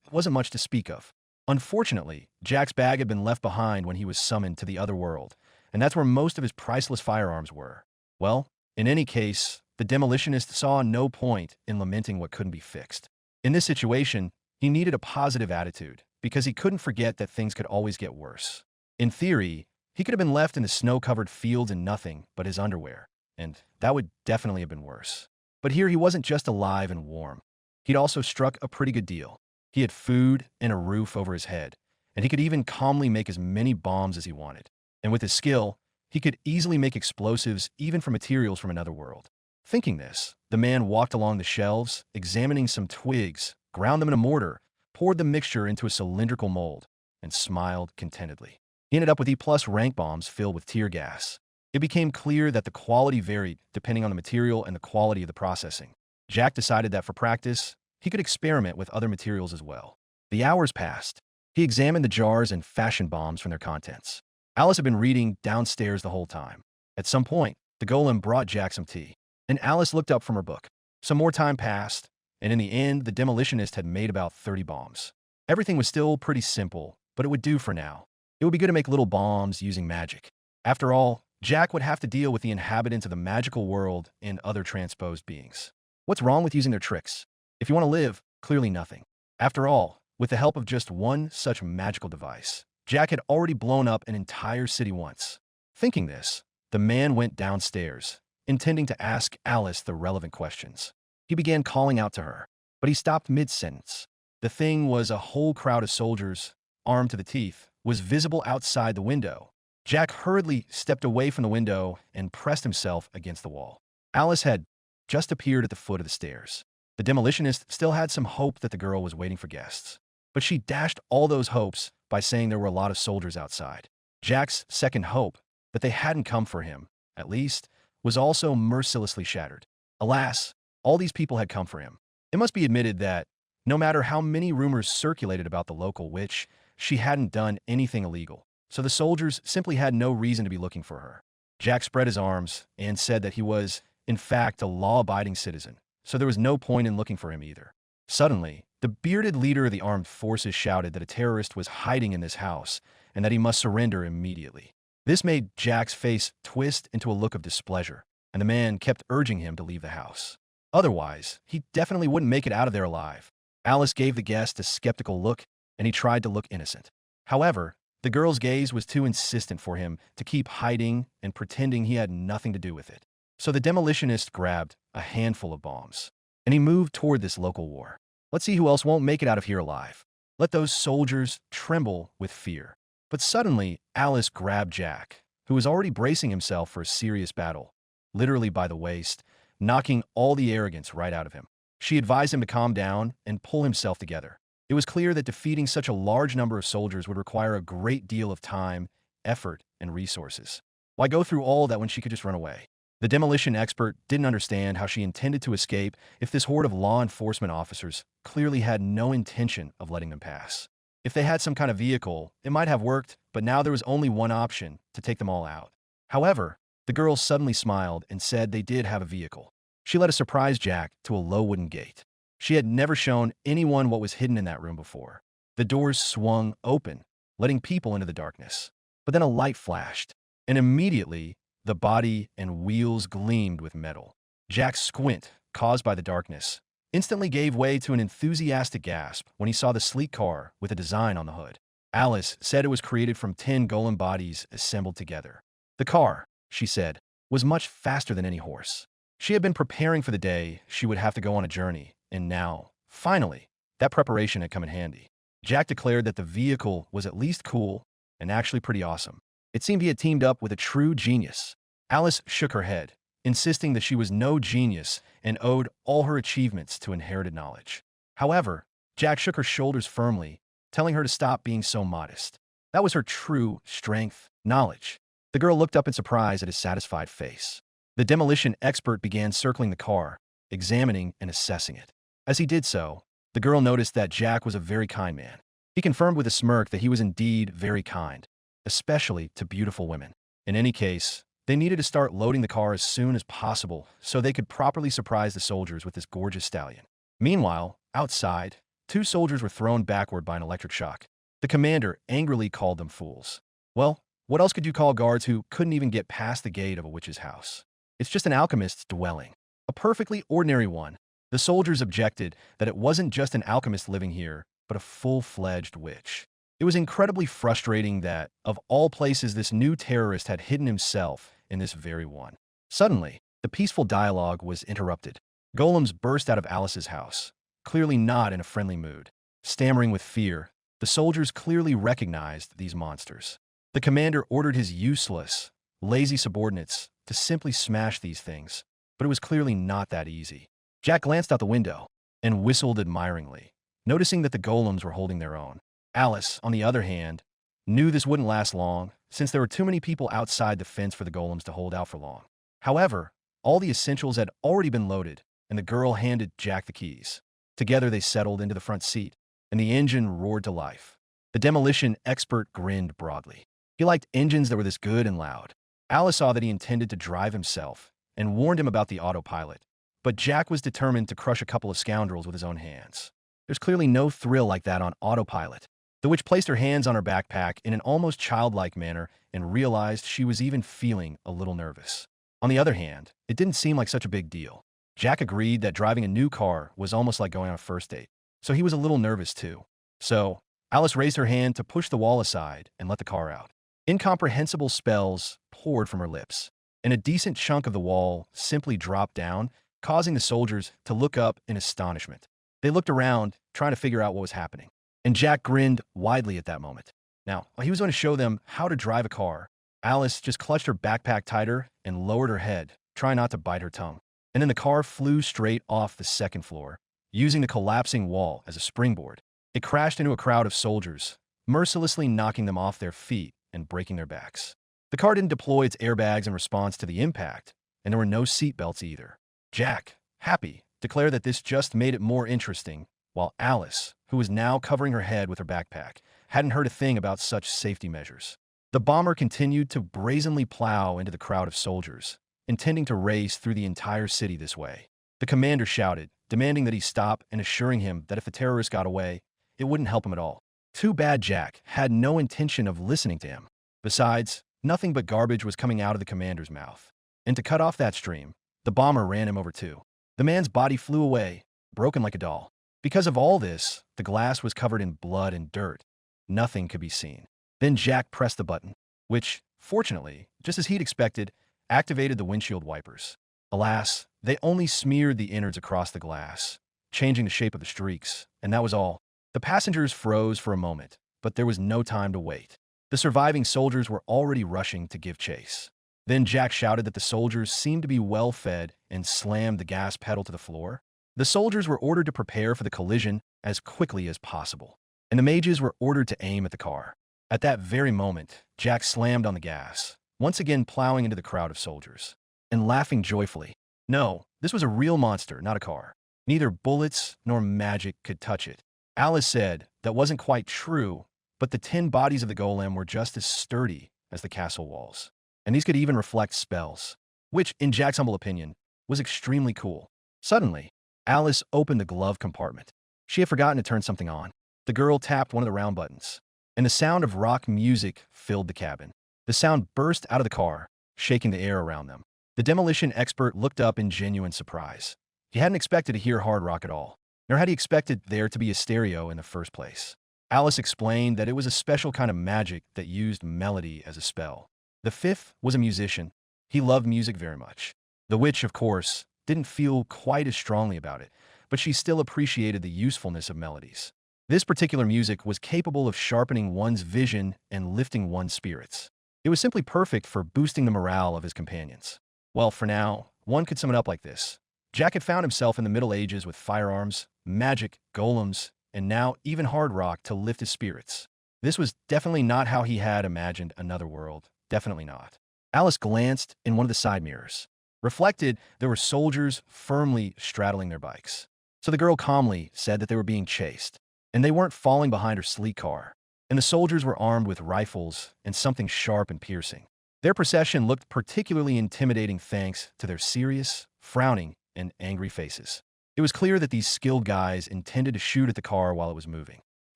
it wasn't much to speak of. Unfortunately, Jack's bag had been left behind when he was summoned to the other world, and that's where most of his priceless firearms were. Well, in any case, the demolitionist saw no point in lamenting what couldn't be fixed. In this situation, he needed a positive attitude, because he couldn't forget that things could always get worse. In theory, he could have been left in the snow-covered fields in nothing but his underwear, and that would definitely have been worse. But here he wasn't just alive and warm. He'd also struck a pretty good deal. He had food and a roof over his head, and he could even calmly make as many bombs as he wanted. And with his skill, he could easily make explosives even from materials from another world. Thinking this, the man walked along the shelves, examining some twigs, ground them in a mortar, poured the mixture into a cylindrical mold, and smiled contentedly. He ended up with E+ rank bombs filled with tear gas. It became clear that the quality varied depending on the material and the quality of the processing. Jack decided that for practice, he could experiment with other materials as well. The hours passed. He examined the jars and fashioned bombs from their contents. Alice had been reading downstairs the whole time. At some point, the golem brought Jack some tea, and Alice looked up from her book. Some more time passed, and in the end, the demolitionist had made about 30 bombs. Everything was still pretty simple, but it would do for now. It would be good to make little bombs using magic. After all, Jack would have to deal with the inhabitants of the magical world and other transposed beings. What's wrong with using their tricks? If you want to live, clearly nothing. After all, with the help of just one such magical device, Jack had already blown up an entire city once. Thinking this, the man went downstairs, intending to ask Alice the relevant questions. He began calling out to her, but he stopped mid-sentence. The thing was a whole crowd of soldiers, armed to the teeth, was visible outside the window. Jack hurriedly stepped away from the window and pressed himself against the wall. Alice had just appeared at the foot of the stairs. The demolitionist still had some hope that the girl was waiting for guests, but she dashed all those hopes by saying there were a lot of soldiers outside. Jack's second hope, that they hadn't come for him, at least, was also mercilessly shattered. Alas, all these people had come for him. It must be admitted that, no matter how many rumors circulated about the local witch, she hadn't done anything illegal, so the soldiers simply had no reason to be looking for her. Jack spread his arms and said that he was, in fact, a law-abiding citizen, so there was no point in looking for him either. Suddenly, the bearded leader of the armed forces shouted that a terrorist was hiding in this house and that he must surrender immediately. This made Jack's face twist into a look of displeasure, and the man kept urging him to leave the house. Otherwise, he definitely wouldn't make it out of there alive. Alice gave the guest a skeptical look, and he tried to look innocent. However, the girl's gaze was too insistent for him to keep hiding and pretending he had nothing to do with it. So the demolitionist grabbed a handful of bombs, and he moved toward this local war. Let's see who else won't make it out of here alive. Let those soldiers tremble with fear. But suddenly, Alice grabbed Jack, who was already bracing himself for a serious battle, literally by the waist, knocking all the arrogance right out of him. She advised him to calm down and pull himself together. It was clear that defeating such a large number of soldiers would require a great deal of time, effort, and resources. Why go through all that when she could just run away? The demolition expert didn't understand how she intended to escape if this horde of law enforcement officers clearly had no intention of letting them pass. If they had some kind of vehicle, it might have worked, but now there was only one option, to take them all out. However, the girl suddenly smiled and said they did have a vehicle. She led a surprise Jack to a low wooden gate. She had never shown anyone what was hidden in that room before. The doors swung open, letting people into the darkness. But then a light flashed, and immediately, the body and wheels gleamed with metal. Jack's squint, caused by the darkness, instantly gave way to an enthusiastic gasp when he saw the sleek car with a design on the hood. Alice said it was created from 10 golem bodies assembled together. The car, she said, was much faster than any horse. She had been preparing for the day she would have to go on a journey, and now, finally, that preparation had come in handy. Jack declared that the vehicle was at least cool and actually pretty awesome. It seemed he had teamed up with a true genius. Alice shook her head, insisting that she was no genius and owed all her achievements to inherited knowledge. However, Jack shook her shoulders firmly, telling her to stop being so modest. That was her true strength, knowledge. The girl looked up in surprise at his satisfied face. The demolition expert began circling the car, examining and assessing it. As he did so, the girl noticed that Jack was a very kind man. He confirmed with a smirk that he was indeed very kind, especially to beautiful women. In any case, they needed to start loading the car as soon as possible so they could properly surprise the soldiers with this gorgeous stallion. Meanwhile, outside, 2 soldiers were thrown backward by an electric shock. The commander angrily called them fools. Well, what else could you call guards who couldn't even get past the gate of a witch's house? It's just an alchemist's dwelling. A perfectly ordinary one. The soldiers objected that it wasn't just an alchemist living here, but a full-fledged witch. It was incredibly frustrating that, of all places, this new terrorist had hidden himself in this very one. Suddenly, the peaceful dialogue was interrupted. Golems burst out of Alice's house, clearly not in a friendly mood. Stammering with fear, the soldiers clearly recognized these monsters. The commander ordered his useless, lazy subordinates to simply smash these things, but it was clearly not that easy. Jack glanced out the window and whistled admiringly, noticing that the golems were holding their own. Alice, on the other hand, knew this wouldn't last long, since there were too many people outside the fence for the golems to hold out for long. However, all the essentials had already been loaded, and the girl handed Jack the keys. Together they settled into the front seat, and the engine roared to life. The demolition expert grinned broadly. He liked engines that were this good and loud. Alice saw that he intended to drive himself, and warned him about the autopilot. But Jack was determined to crush a couple of scoundrels with his own hands. There's clearly no thrill like that on autopilot. The witch placed her hands on her backpack in an almost childlike manner and realized she was even feeling a little nervous. On the other hand, it didn't seem like such a big deal. Jack agreed that driving a new car was almost like going on a first date. so he was a little nervous too. So, Alice raised her hand to push the wall aside and let the car out. Incomprehensible spells poured from her lips, and a decent chunk of the wall simply dropped down, causing the soldiers to look up in astonishment. They looked around, trying to figure out what was happening, and Jack grinned widely at that moment. Now, while he was going to show them how to drive a car, Alice just clutched her backpack tighter and lowered her head, trying not to bite her tongue. And then the car flew straight off the second floor, using the collapsing wall as a springboard. It crashed into a crowd of soldiers, mercilessly knocking them off their feet and breaking their backs. The car didn't deploy its airbags in response to the impact, and there were no seat belts either. Jack, happy, declared that this just made it more interesting, while Alice, who was now covering her head with her backpack, hadn't heard a thing about such safety measures. The bomber continued to brazenly plow into the crowd of soldiers, intending to race through the entire city this way. The commander shouted, demanding that he stop and assuring him that if the terrorist got away, it wouldn't help him at all. Too bad Jack had no intention of listening to him. Besides, nothing but garbage was coming out of the commander's mouth. And to cut off that stream, the bomber ran him over too. The man's body flew away, broken like a doll. Because of all this, the glass was covered in blood and dirt. Nothing could be seen. Then Jack pressed the button, which, fortunately, just as he'd expected, activated the windshield wipers. Alas, they only smeared the innards across the glass, changing the shape of the streaks, and that was all. The passengers froze for a moment, but there was no time to wait. The surviving soldiers were already rushing to give chase. Then Jack shouted that the soldiers seemed to be well fed and slammed the gas pedal to the floor. The soldiers were ordered to prepare for the collision as quickly as possible, and the mages were ordered to aim at the car. At that very moment, Jack slammed on the gas, once again plowing into the crowd of soldiers, and laughing joyfully. No, this was a real monster, not a car. Neither bullets nor magic could touch it. Alice said that wasn't quite true, but the 10 bodies of the golem were just as sturdy as the castle walls, and these could even reflect spells, which, in Jack's humble opinion, was extremely cool. Suddenly, Alice opened the glove compartment. She had forgotten to turn something on. The girl tapped one of the round buttons, and the sound of rock music filled the cabin. The sound burst out of the car, shaking the air around them. The demolition expert looked up in genuine surprise. He hadn't expected to hear hard rock at all, nor had he expected there to be a stereo in the first place. Alice explained that it was a special kind of magic that used melody as a spell. The fifth was a musician. He loved music very much. The witch, of course, didn't feel quite as strongly about it, but she still appreciated the usefulness of melodies. This particular music was capable of sharpening one's vision and lifting one's spirits. It was simply perfect for boosting the morale of his companions. Well, for now, one could sum it up like this. Jack had found himself in the Middle Ages with firearms, magic, golems, and now even hard rock to lift his spirits. This was definitely not how he had imagined another world. Definitely not. Alice glanced in one of the side mirrors. Reflected, there were soldiers firmly straddling their bikes. So the girl calmly said that they were being chased, and they weren't falling behind her sleek car. And the soldiers were armed with rifles and something sharp and piercing. Their procession looked particularly intimidating thanks to their serious, frowning, and angry faces. It was clear that these skilled guys intended to shoot at the car while it was moving.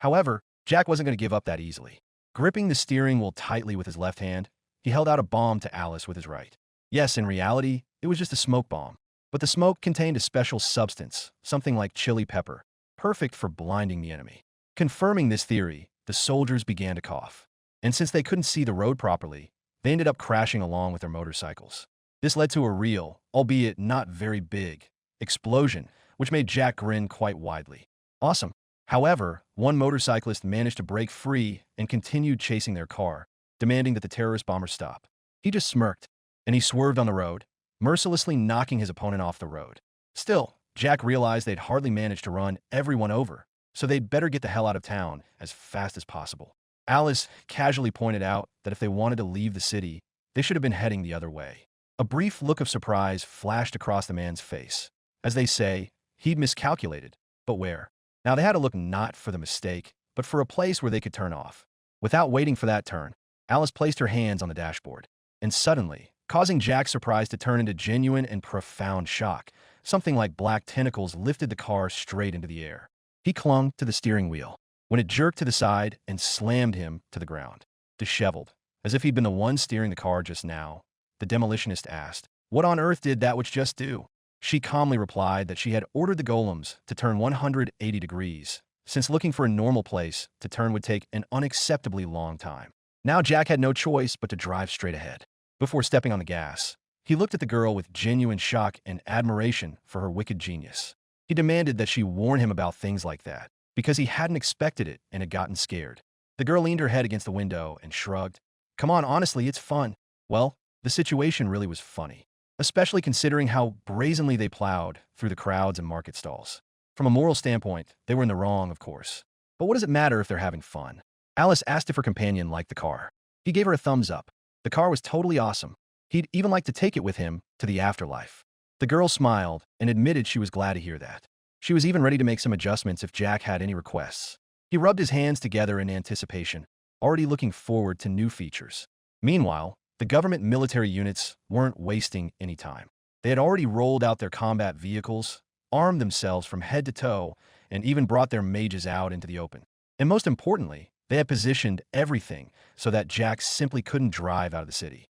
However, Jack wasn't going to give up that easily. Gripping the steering wheel tightly with his left hand, he held out a bomb to Alice with his right. Yes, in reality, it was just a smoke bomb, but the smoke contained a special substance, something like chili pepper, perfect for blinding the enemy. Confirming this theory, the soldiers began to cough, and since they couldn't see the road properly, they ended up crashing along with their motorcycles. This led to a real, albeit not very big, explosion, which made Jack grin quite widely. Awesome. However, one motorcyclist managed to break free and continued chasing their car, demanding that the terrorist bomber stop. He just smirked, and he swerved on the road, mercilessly knocking his opponent off the road. Still, Jack realized they'd hardly managed to run everyone over, so they'd better get the hell out of town as fast as possible. Alice casually pointed out that if they wanted to leave the city, they should have been heading the other way. A brief look of surprise flashed across the man's face. As they say, he'd miscalculated, but where? Now they had to look not for the mistake, but for a place where they could turn off. Without waiting for that turn, Alice placed her hands on the dashboard, and suddenly, causing Jack's surprise to turn into genuine and profound shock, something like black tentacles lifted the car straight into the air. He clung to the steering wheel when it jerked to the side and slammed him to the ground. Disheveled, as if he'd been the one steering the car just now, the demolitionist asked, "What on earth did that witch just do?" She calmly replied that she had ordered the golems to turn 180 degrees, since looking for a normal place to turn would take an unacceptably long time. Now Jack had no choice but to drive straight ahead. Before stepping on the gas, he looked at the girl with genuine shock and admiration for her wicked genius. He demanded that she warn him about things like that, because he hadn't expected it and had gotten scared. The girl leaned her head against the window and shrugged. Come on, honestly, it's fun. Well, the situation really was funny, especially considering how brazenly they plowed through the crowds and market stalls. From a moral standpoint, they were in the wrong, of course. But what does it matter if they're having fun? Alice asked if her companion liked the car. He gave her a thumbs up. The car was totally awesome. He'd even like to take it with him to the afterlife. The girl smiled and admitted she was glad to hear that. She was even ready to make some adjustments if Jack had any requests. He rubbed his hands together in anticipation, already looking forward to new features. Meanwhile, the government military units weren't wasting any time. They had already rolled out their combat vehicles, armed themselves from head to toe, and even brought their mages out into the open. And most importantly, they had positioned everything so that Jack simply couldn't drive out of the city.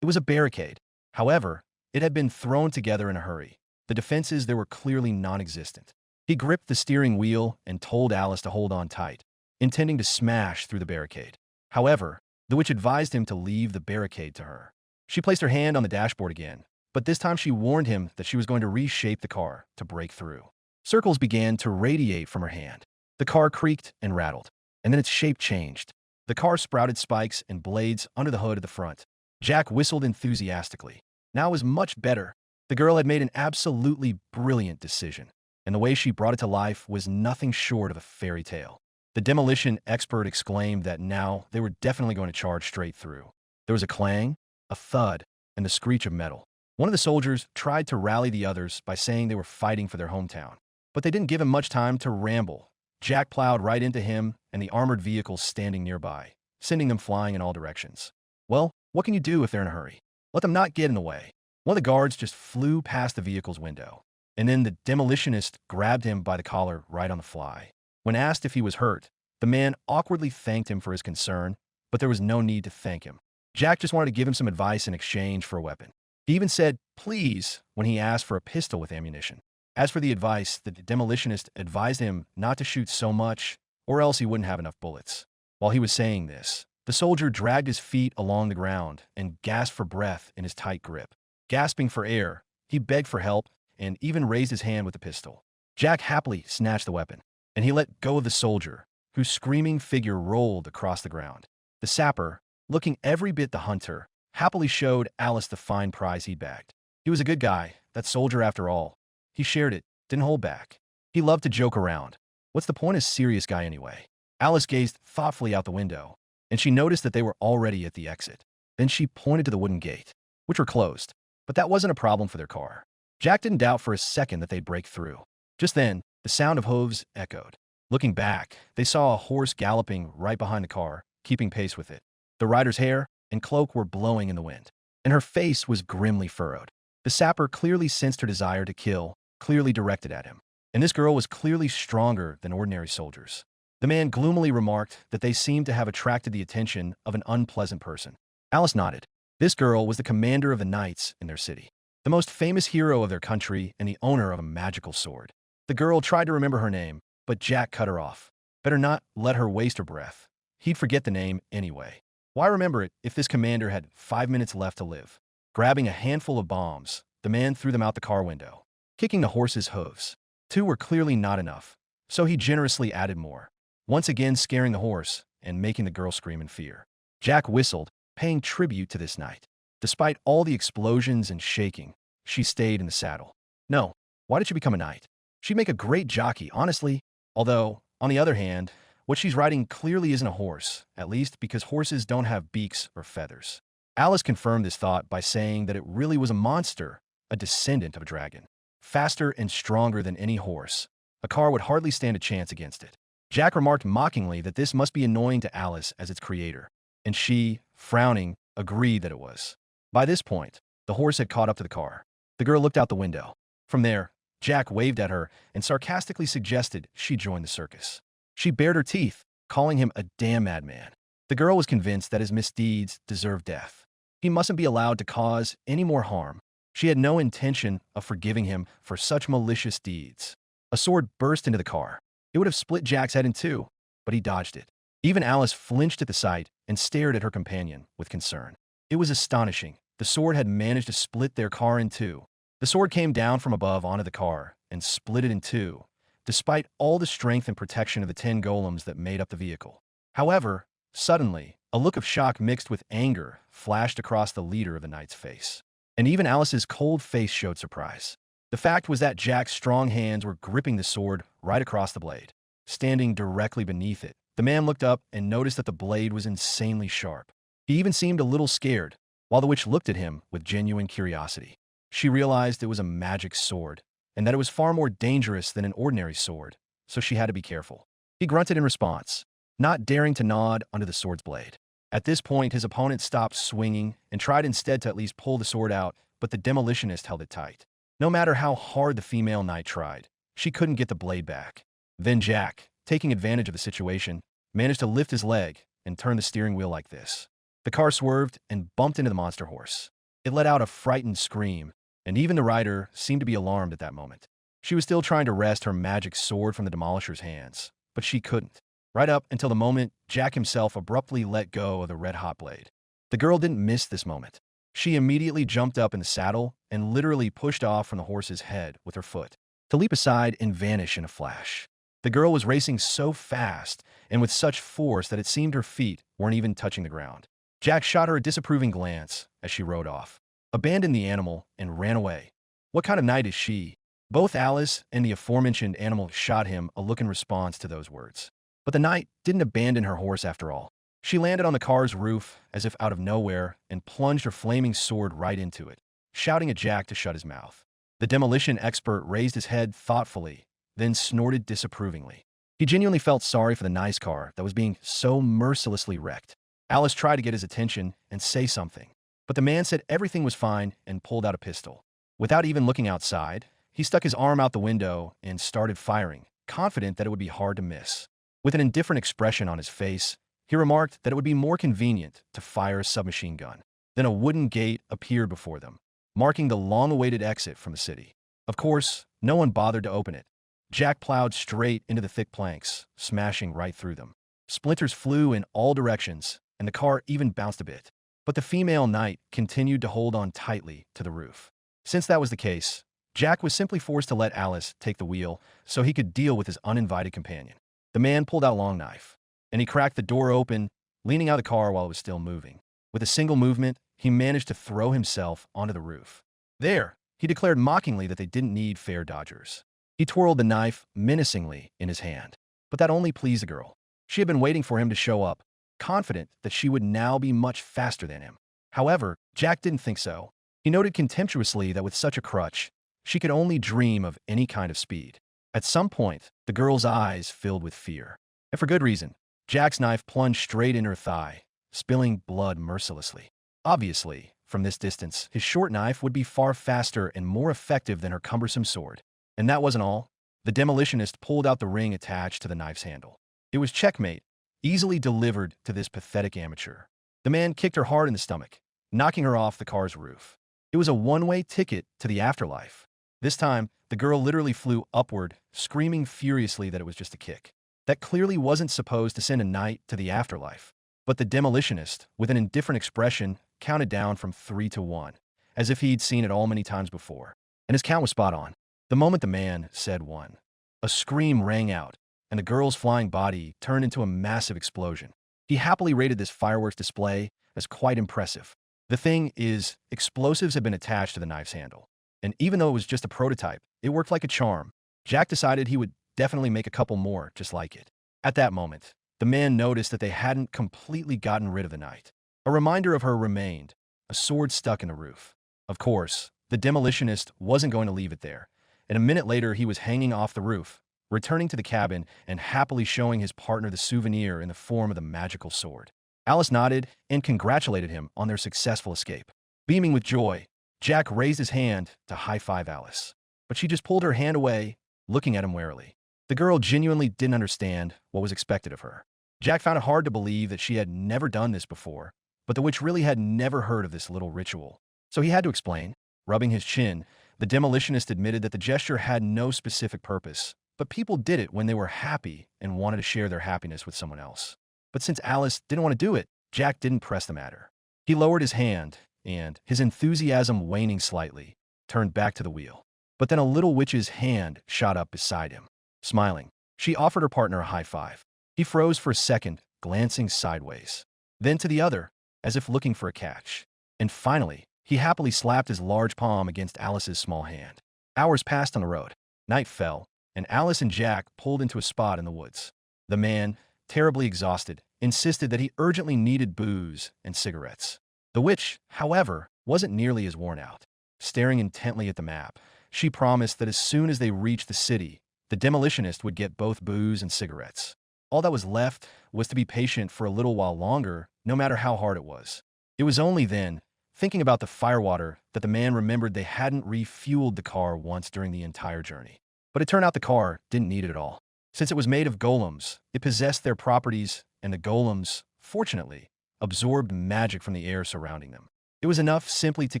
It was a barricade. However, it had been thrown together in a hurry. The defenses there were clearly non-existent. He gripped the steering wheel and told Alice to hold on tight, intending to smash through the barricade. However, the witch advised him to leave the barricade to her. She placed her hand on the dashboard again, but this time she warned him that she was going to reshape the car to break through. Circles began to radiate from her hand. The car creaked and rattled, and then its shape changed. The car sprouted spikes and blades under the hood at the front. Jack whistled enthusiastically. Now it was much better. The girl had made an absolutely brilliant decision, and the way she brought it to life was nothing short of a fairy tale. The demolition expert exclaimed that now they were definitely going to charge straight through. There was a clang, a thud, and the screech of metal. One of the soldiers tried to rally the others by saying they were fighting for their hometown, but they didn't give him much time to ramble. Jack plowed right into him and the armored vehicles standing nearby, sending them flying in all directions. Well, what can you do if they're in a hurry? Let them not get in the way. One of the guards just flew past the vehicle's window, and then the demolitionist grabbed him by the collar right on the fly. When asked if he was hurt, the man awkwardly thanked him for his concern, but there was no need to thank him. Jack just wanted to give him some advice in exchange for a weapon. He even said, please, when he asked for a pistol with ammunition. As for the advice, the demolitionist advised him not to shoot so much, or else he wouldn't have enough bullets. While he was saying this, the soldier dragged his feet along the ground and gasped for breath in his tight grip. Gasping for air, he begged for help and even raised his hand with the pistol. Jack happily snatched the weapon, and he let go of the soldier, whose screaming figure rolled across the ground. The sapper, looking every bit the hunter, happily showed Alice the fine prize he'd bagged. He was a good guy, that soldier after all. He shared it, didn't hold back. He loved to joke around. What's the point of serious guy anyway? Alice gazed thoughtfully out the window, and she noticed that they were already at the exit. Then she pointed to the wooden gate, which were closed. But that wasn't a problem for their car. Jack didn't doubt for a second that they'd break through. Just then, the sound of hooves echoed. Looking back, they saw a horse galloping right behind the car, keeping pace with it. The rider's hair and cloak were blowing in the wind, and her face was grimly furrowed. The sapper clearly sensed her desire to kill, clearly directed at him. And this girl was clearly stronger than ordinary soldiers. The man gloomily remarked that they seemed to have attracted the attention of an unpleasant person. Alice nodded. This girl was the commander of the knights in their city, the most famous hero of their country and the owner of a magical sword. The girl tried to remember her name, but Jack cut her off. Better not let her waste her breath. He'd forget the name anyway. Why remember it if this commander had 5 minutes left to live? Grabbing a handful of bombs, the man threw them out the car window, kicking the horse's hooves. 2 were clearly not enough, so he generously added more, once again scaring the horse and making the girl scream in fear. Jack whistled, paying tribute to this knight. Despite all the explosions and shaking, she stayed in the saddle. No, why did she become a knight? She'd make a great jockey, honestly. Although, on the other hand, what she's riding clearly isn't a horse, at least because horses don't have beaks or feathers. Alice confirmed this thought by saying that it really was a monster, a descendant of a dragon. Faster and stronger than any horse. A car would hardly stand a chance against it. Jack remarked mockingly that this must be annoying to Alice as its creator, and she, frowning, agreed that it was. By this point, the horse had caught up to the car. The girl looked out the window. From there, Jack waved at her and sarcastically suggested she join the circus. She bared her teeth, calling him a damn madman. The girl was convinced that his misdeeds deserved death. He mustn't be allowed to cause any more harm. She had no intention of forgiving him for such malicious deeds. A sword burst into the car. It would have split Jack's head in two, but he dodged it. Even Alice flinched at the sight and stared at her companion with concern. It was astonishing. The sword had managed to split their car in two. The sword came down from above onto the car and split it in two, despite all the strength and protection of the 10 golems that made up the vehicle. However, suddenly, a look of shock mixed with anger flashed across the leader of the knight's face. And even Alice's cold face showed surprise. The fact was that Jack's strong hands were gripping the sword right across the blade. Standing directly beneath it, the man looked up and noticed that the blade was insanely sharp. He even seemed a little scared, while the witch looked at him with genuine curiosity. She realized it was a magic sword, and that it was far more dangerous than an ordinary sword, so she had to be careful. He grunted in response, not daring to nod under the sword's blade. At this point, his opponent stopped swinging and tried instead to at least pull the sword out, but the demolitionist held it tight. No matter how hard the female knight tried, she couldn't get the blade back. Then Jack, taking advantage of the situation, managed to lift his leg and turn the steering wheel like this. The car swerved and bumped into the monster horse. It let out a frightened scream, and even the rider seemed to be alarmed at that moment. She was still trying to wrest her magic sword from the demolisher's hands, but she couldn't. Right up until the moment Jack himself abruptly let go of the red-hot blade. The girl didn't miss this moment. She immediately jumped up in the saddle and literally pushed off from the horse's head with her foot, to leap aside and vanish in a flash. The girl was racing so fast and with such force that it seemed her feet weren't even touching the ground. Jack shot her a disapproving glance as she rode off, abandoned the animal, and ran away. What kind of knight is she? Both Alice and the aforementioned animal shot him a look in response to those words. But the knight didn't abandon her horse after all. She landed on the car's roof as if out of nowhere and plunged her flaming sword right into it, shouting at Jack to shut his mouth. The demolition expert raised his head thoughtfully, then snorted disapprovingly. He genuinely felt sorry for the nice car that was being so mercilessly wrecked. Alice tried to get his attention and say something, but the man said everything was fine and pulled out a pistol. Without even looking outside, he stuck his arm out the window and started firing, confident that it would be hard to miss. With an indifferent expression on his face, he remarked that it would be more convenient to fire a submachine gun. Then a wooden gate appeared before them, marking the long-awaited exit from the city. Of course, no one bothered to open it. Jack plowed straight into the thick planks, smashing right through them. Splinters flew in all directions, and the car even bounced a bit. But the female knight continued to hold on tightly to the roof. Since that was the case, Jack was simply forced to let Alice take the wheel so he could deal with his uninvited companion. The man pulled out a long knife, and he cracked the door open, leaning out of the car while it was still moving. With a single movement, he managed to throw himself onto the roof. There, he declared mockingly that they didn't need fair dodgers. He twirled the knife menacingly in his hand, but that only pleased the girl. She had been waiting for him to show up, confident that she would now be much faster than him. However, Jack didn't think so. He noted contemptuously that with such a crutch, she could only dream of any kind of speed. At some point, the girl's eyes filled with fear. And for good reason. Jack's knife plunged straight into her thigh, spilling blood mercilessly. Obviously, from this distance, his short knife would be far faster and more effective than her cumbersome sword. And that wasn't all. The demolitionist pulled out the ring attached to the knife's handle. It was checkmate, easily delivered to this pathetic amateur. The man kicked her hard in the stomach, knocking her off the car's roof. It was a one-way ticket to the afterlife. This time, the girl literally flew upward, screaming furiously that it was just a kick. That clearly wasn't supposed to send a knight to the afterlife. But the demolitionist, with an indifferent expression, counted down from 3 to 1, as if he'd seen it all many times before. And his count was spot on. The moment the man said 1, a scream rang out, and the girl's flying body turned into a massive explosion. He happily rated this fireworks display as quite impressive. The thing is, explosives had been attached to the knife's handle. And even though it was just a prototype, it worked like a charm. Jack decided he would definitely make a couple more just like it. At that moment, the man noticed that they hadn't completely gotten rid of the knight. A reminder of her remained, a sword stuck in the roof. Of course, the demolitionist wasn't going to leave it there, and a minute later he was hanging off the roof, returning to the cabin and happily showing his partner the souvenir in the form of the magical sword. Alice nodded and congratulated him on their successful escape. Beaming with joy, Jack raised his hand to high-five Alice, but she just pulled her hand away, looking at him warily. The girl genuinely didn't understand what was expected of her. Jack found it hard to believe that she had never done this before, but the witch really had never heard of this little ritual. So he had to explain. Rubbing his chin, the demolitionist admitted that the gesture had no specific purpose, but people did it when they were happy and wanted to share their happiness with someone else. But since Alice didn't want to do it, Jack didn't press the matter. He lowered his hand and, his enthusiasm waning slightly, turned back to the wheel. But then a little witch's hand shot up beside him. Smiling, she offered her partner a high five. He froze for a second, glancing sideways, then to the other, as if looking for a catch. And finally, he happily slapped his large palm against Alice's small hand. Hours passed on the road. Night fell, and Alice and Jack pulled into a spot in the woods. The man, terribly exhausted, insisted that he urgently needed booze and cigarettes. The witch, however, wasn't nearly as worn out. Staring intently at the map, she promised that as soon as they reached the city, the demolitionist would get both booze and cigarettes. All that was left was to be patient for a little while longer, no matter how hard it was. It was only then, thinking about the firewater, that the man remembered they hadn't refueled the car once during the entire journey. But it turned out the car didn't need it at all. Since it was made of golems, it possessed their properties, and the golems, fortunately, absorbed magic from the air surrounding them. It was enough simply to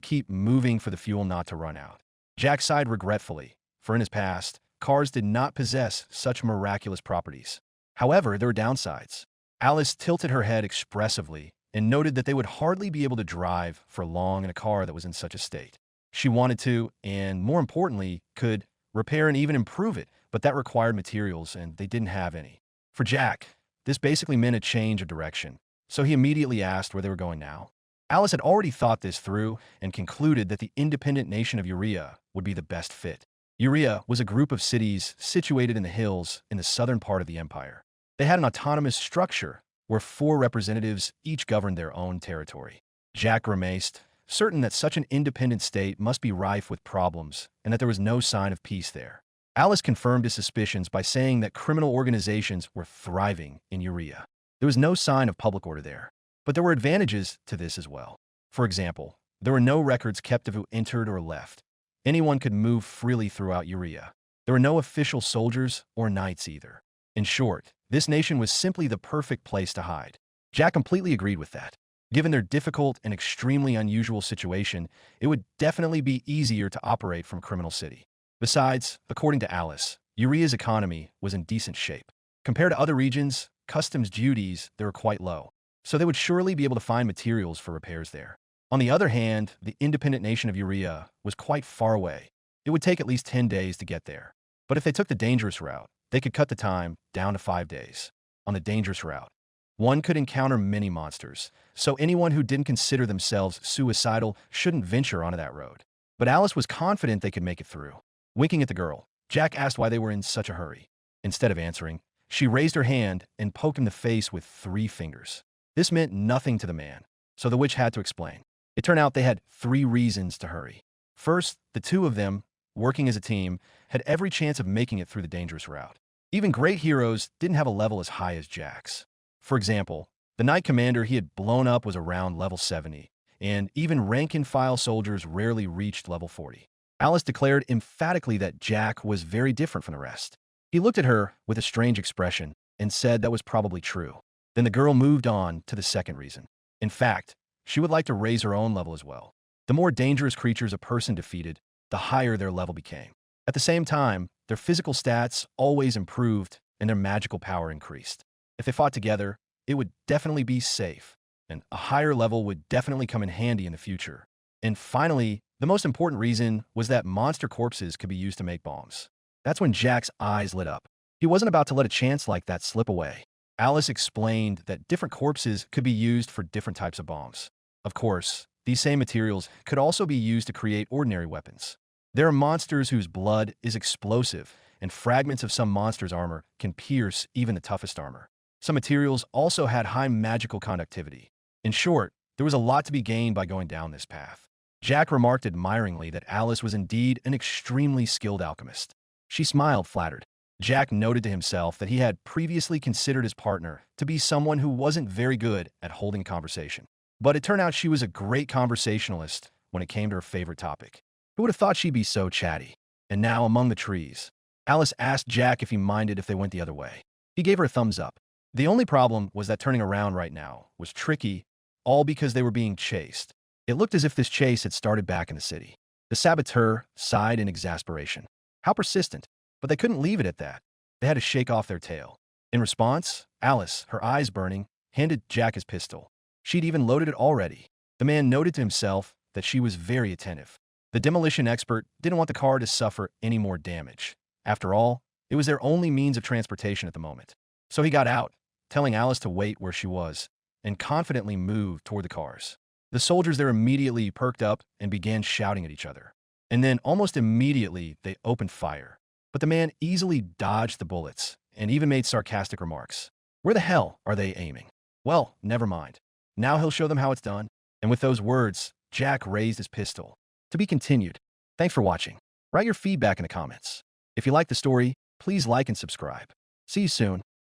keep moving for the fuel not to run out. Jack sighed regretfully, for in his past, cars did not possess such miraculous properties. However, there were downsides. Alice tilted her head expressively and noted that they would hardly be able to drive for long in a car that was in such a state. She wanted to, and more importantly, could repair and even improve it, but that required materials, and they didn't have any. For Jack, this basically meant a change of direction, so he immediately asked where they were going now. Alice had already thought this through and concluded that the independent nation of Urea would be the best fit. Urea was a group of cities situated in the hills in the southern part of the empire. They had an autonomous structure where 4 representatives each governed their own territory. Jack grimaced, certain that such an independent state must be rife with problems and that there was no sign of peace there. Alice confirmed his suspicions by saying that criminal organizations were thriving in Urea. There was no sign of public order there. But there were advantages to this as well. For example, there were no records kept of who entered or left. Anyone could move freely throughout Urea. There were no official soldiers or knights either. In short, this nation was simply the perfect place to hide. Jack completely agreed with that. Given their difficult and extremely unusual situation, it would definitely be easier to operate from Criminal City. Besides, according to Alice, Urea's economy was in decent shape. Compared to other regions, customs duties, they were quite low, so they would surely be able to find materials for repairs there. On the other hand, the independent nation of Urea was quite far away. It would take at least 10 days to get there. But if they took the dangerous route, they could cut the time down to 5 days. On the dangerous route, one could encounter many monsters, so anyone who didn't consider themselves suicidal shouldn't venture onto that road. But Alice was confident they could make it through. Winking at the girl, Jack asked why they were in such a hurry. Instead of answering, she raised her hand and poked him in the face with 3 fingers. This meant nothing to the man, so the witch had to explain. It turned out they had 3 reasons to hurry. First, the 2 of them, working as a team, had every chance of making it through the dangerous route. Even great heroes didn't have a level as high as Jack's. For example, the knight commander he had blown up was around level 70, and even rank-and-file soldiers rarely reached level 40. Alice declared emphatically that Jack was very different from the rest. He looked at her with a strange expression and said that was probably true. Then the girl moved on to the second reason. In fact, she would like to raise her own level as well. The more dangerous creatures a person defeated, the higher their level became. At the same time, their physical stats always improved and their magical power increased. If they fought together, it would definitely be safe, and a higher level would definitely come in handy in the future. And finally, the most important reason was that monster corpses could be used to make bombs. That's when Jack's eyes lit up. He wasn't about to let a chance like that slip away. Alice explained that different corpses could be used for different types of bombs. Of course, these same materials could also be used to create ordinary weapons. There are monsters whose blood is explosive, and fragments of some monsters' armor can pierce even the toughest armor. Some materials also had high magical conductivity. In short, there was a lot to be gained by going down this path. Jack remarked admiringly that Alice was indeed an extremely skilled alchemist. She smiled, flattered. Jack noted to himself that he had previously considered his partner to be someone who wasn't very good at holding conversation. But it turned out she was a great conversationalist when it came to her favorite topic. Who would have thought she'd be so chatty? And now, among the trees, Alice asked Jack if he minded if they went the other way. He gave her a thumbs up. The only problem was that turning around right now was tricky, all because they were being chased. It looked as if this chase had started back in the city. The saboteur sighed in exasperation. How persistent. But they couldn't leave it at that. They had to shake off their tail. In response, Alice, her eyes burning, handed Jack his pistol. She'd even loaded it already. The man noted to himself that she was very attentive. The demolition expert didn't want the car to suffer any more damage. After all, it was their only means of transportation at the moment. So he got out, telling Alice to wait where she was, and confidently moved toward the cars. The soldiers there immediately perked up and began shouting at each other. And then, almost immediately, they opened fire. But the man easily dodged the bullets and even made sarcastic remarks. Where the hell are they aiming? Well, never mind. Now he'll show them how it's done. And with those words, Jack raised his pistol. To be continued. Thanks for watching. Write your feedback in the comments. If you like the story, please like and subscribe. See you soon.